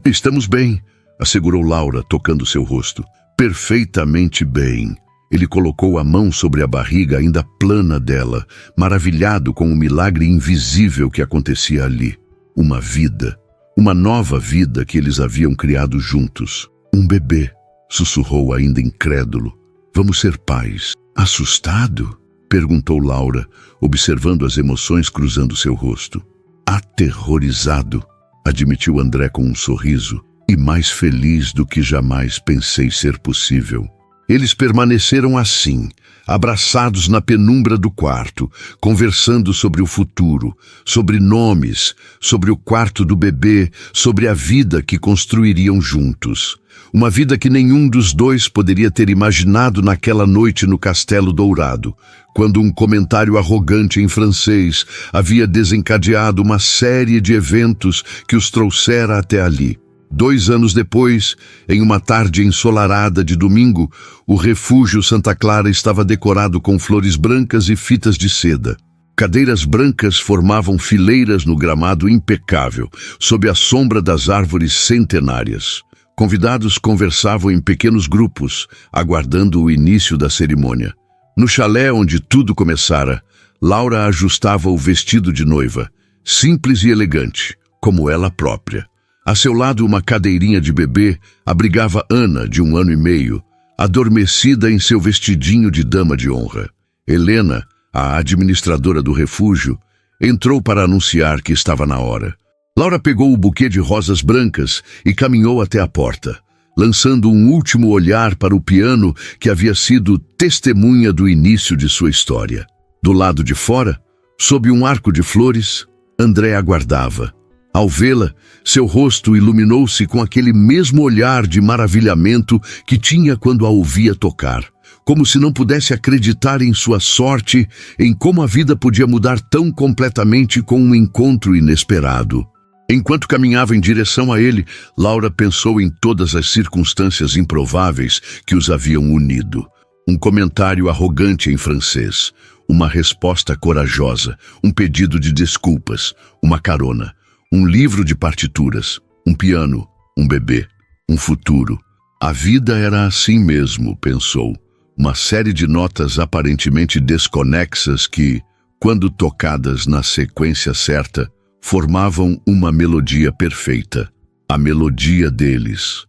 Estamos bem, assegurou Laura, tocando seu rosto. Perfeitamente bem. Ele colocou a mão sobre a barriga ainda plana dela, maravilhado com o milagre invisível que acontecia ali. Uma vida, uma nova vida que eles haviam criado juntos. Um bebê, sussurrou ainda incrédulo. Vamos ser pais. Assustado? Perguntou Laura, observando as emoções cruzando seu rosto. Aterrorizado, admitiu André com um sorriso, e mais feliz do que jamais pensei ser possível. Eles permaneceram assim, abraçados na penumbra do quarto, conversando sobre o futuro, sobre nomes, sobre o quarto do bebê, sobre a vida que construiriam juntos. Uma vida que nenhum dos dois poderia ter imaginado naquela noite no Castelo Dourado, quando um comentário arrogante em francês havia desencadeado uma série de eventos que os trouxera até ali. 2 anos depois, em uma tarde ensolarada de domingo, o refúgio Santa Clara estava decorado com flores brancas e fitas de seda. Cadeiras brancas formavam fileiras no gramado impecável, sob a sombra das árvores centenárias. Convidados conversavam em pequenos grupos, aguardando o início da cerimônia. No chalé onde tudo começara, Laura ajustava o vestido de noiva, simples e elegante, como ela própria. A seu lado, uma cadeirinha de bebê abrigava Ana, de 1 ano e meio, adormecida em seu vestidinho de dama de honra. Helena, a administradora do refúgio, entrou para anunciar que estava na hora. Laura pegou o buquê de rosas brancas e caminhou até a porta, lançando um último olhar para o piano que havia sido testemunha do início de sua história. Do lado de fora, sob um arco de flores, André aguardava. Ao vê-la, seu rosto iluminou-se com aquele mesmo olhar de maravilhamento que tinha quando a ouvia tocar, como se não pudesse acreditar em sua sorte, em como a vida podia mudar tão completamente com um encontro inesperado. Enquanto caminhava em direção a ele, Laura pensou em todas as circunstâncias improváveis que os haviam unido. Um comentário arrogante em francês, uma resposta corajosa, um pedido de desculpas, uma carona, um livro de partituras, um piano, um bebê, um futuro. A vida era assim mesmo, pensou. Uma série de notas aparentemente desconexas que, quando tocadas na sequência certa, formavam uma melodia perfeita. A melodia deles.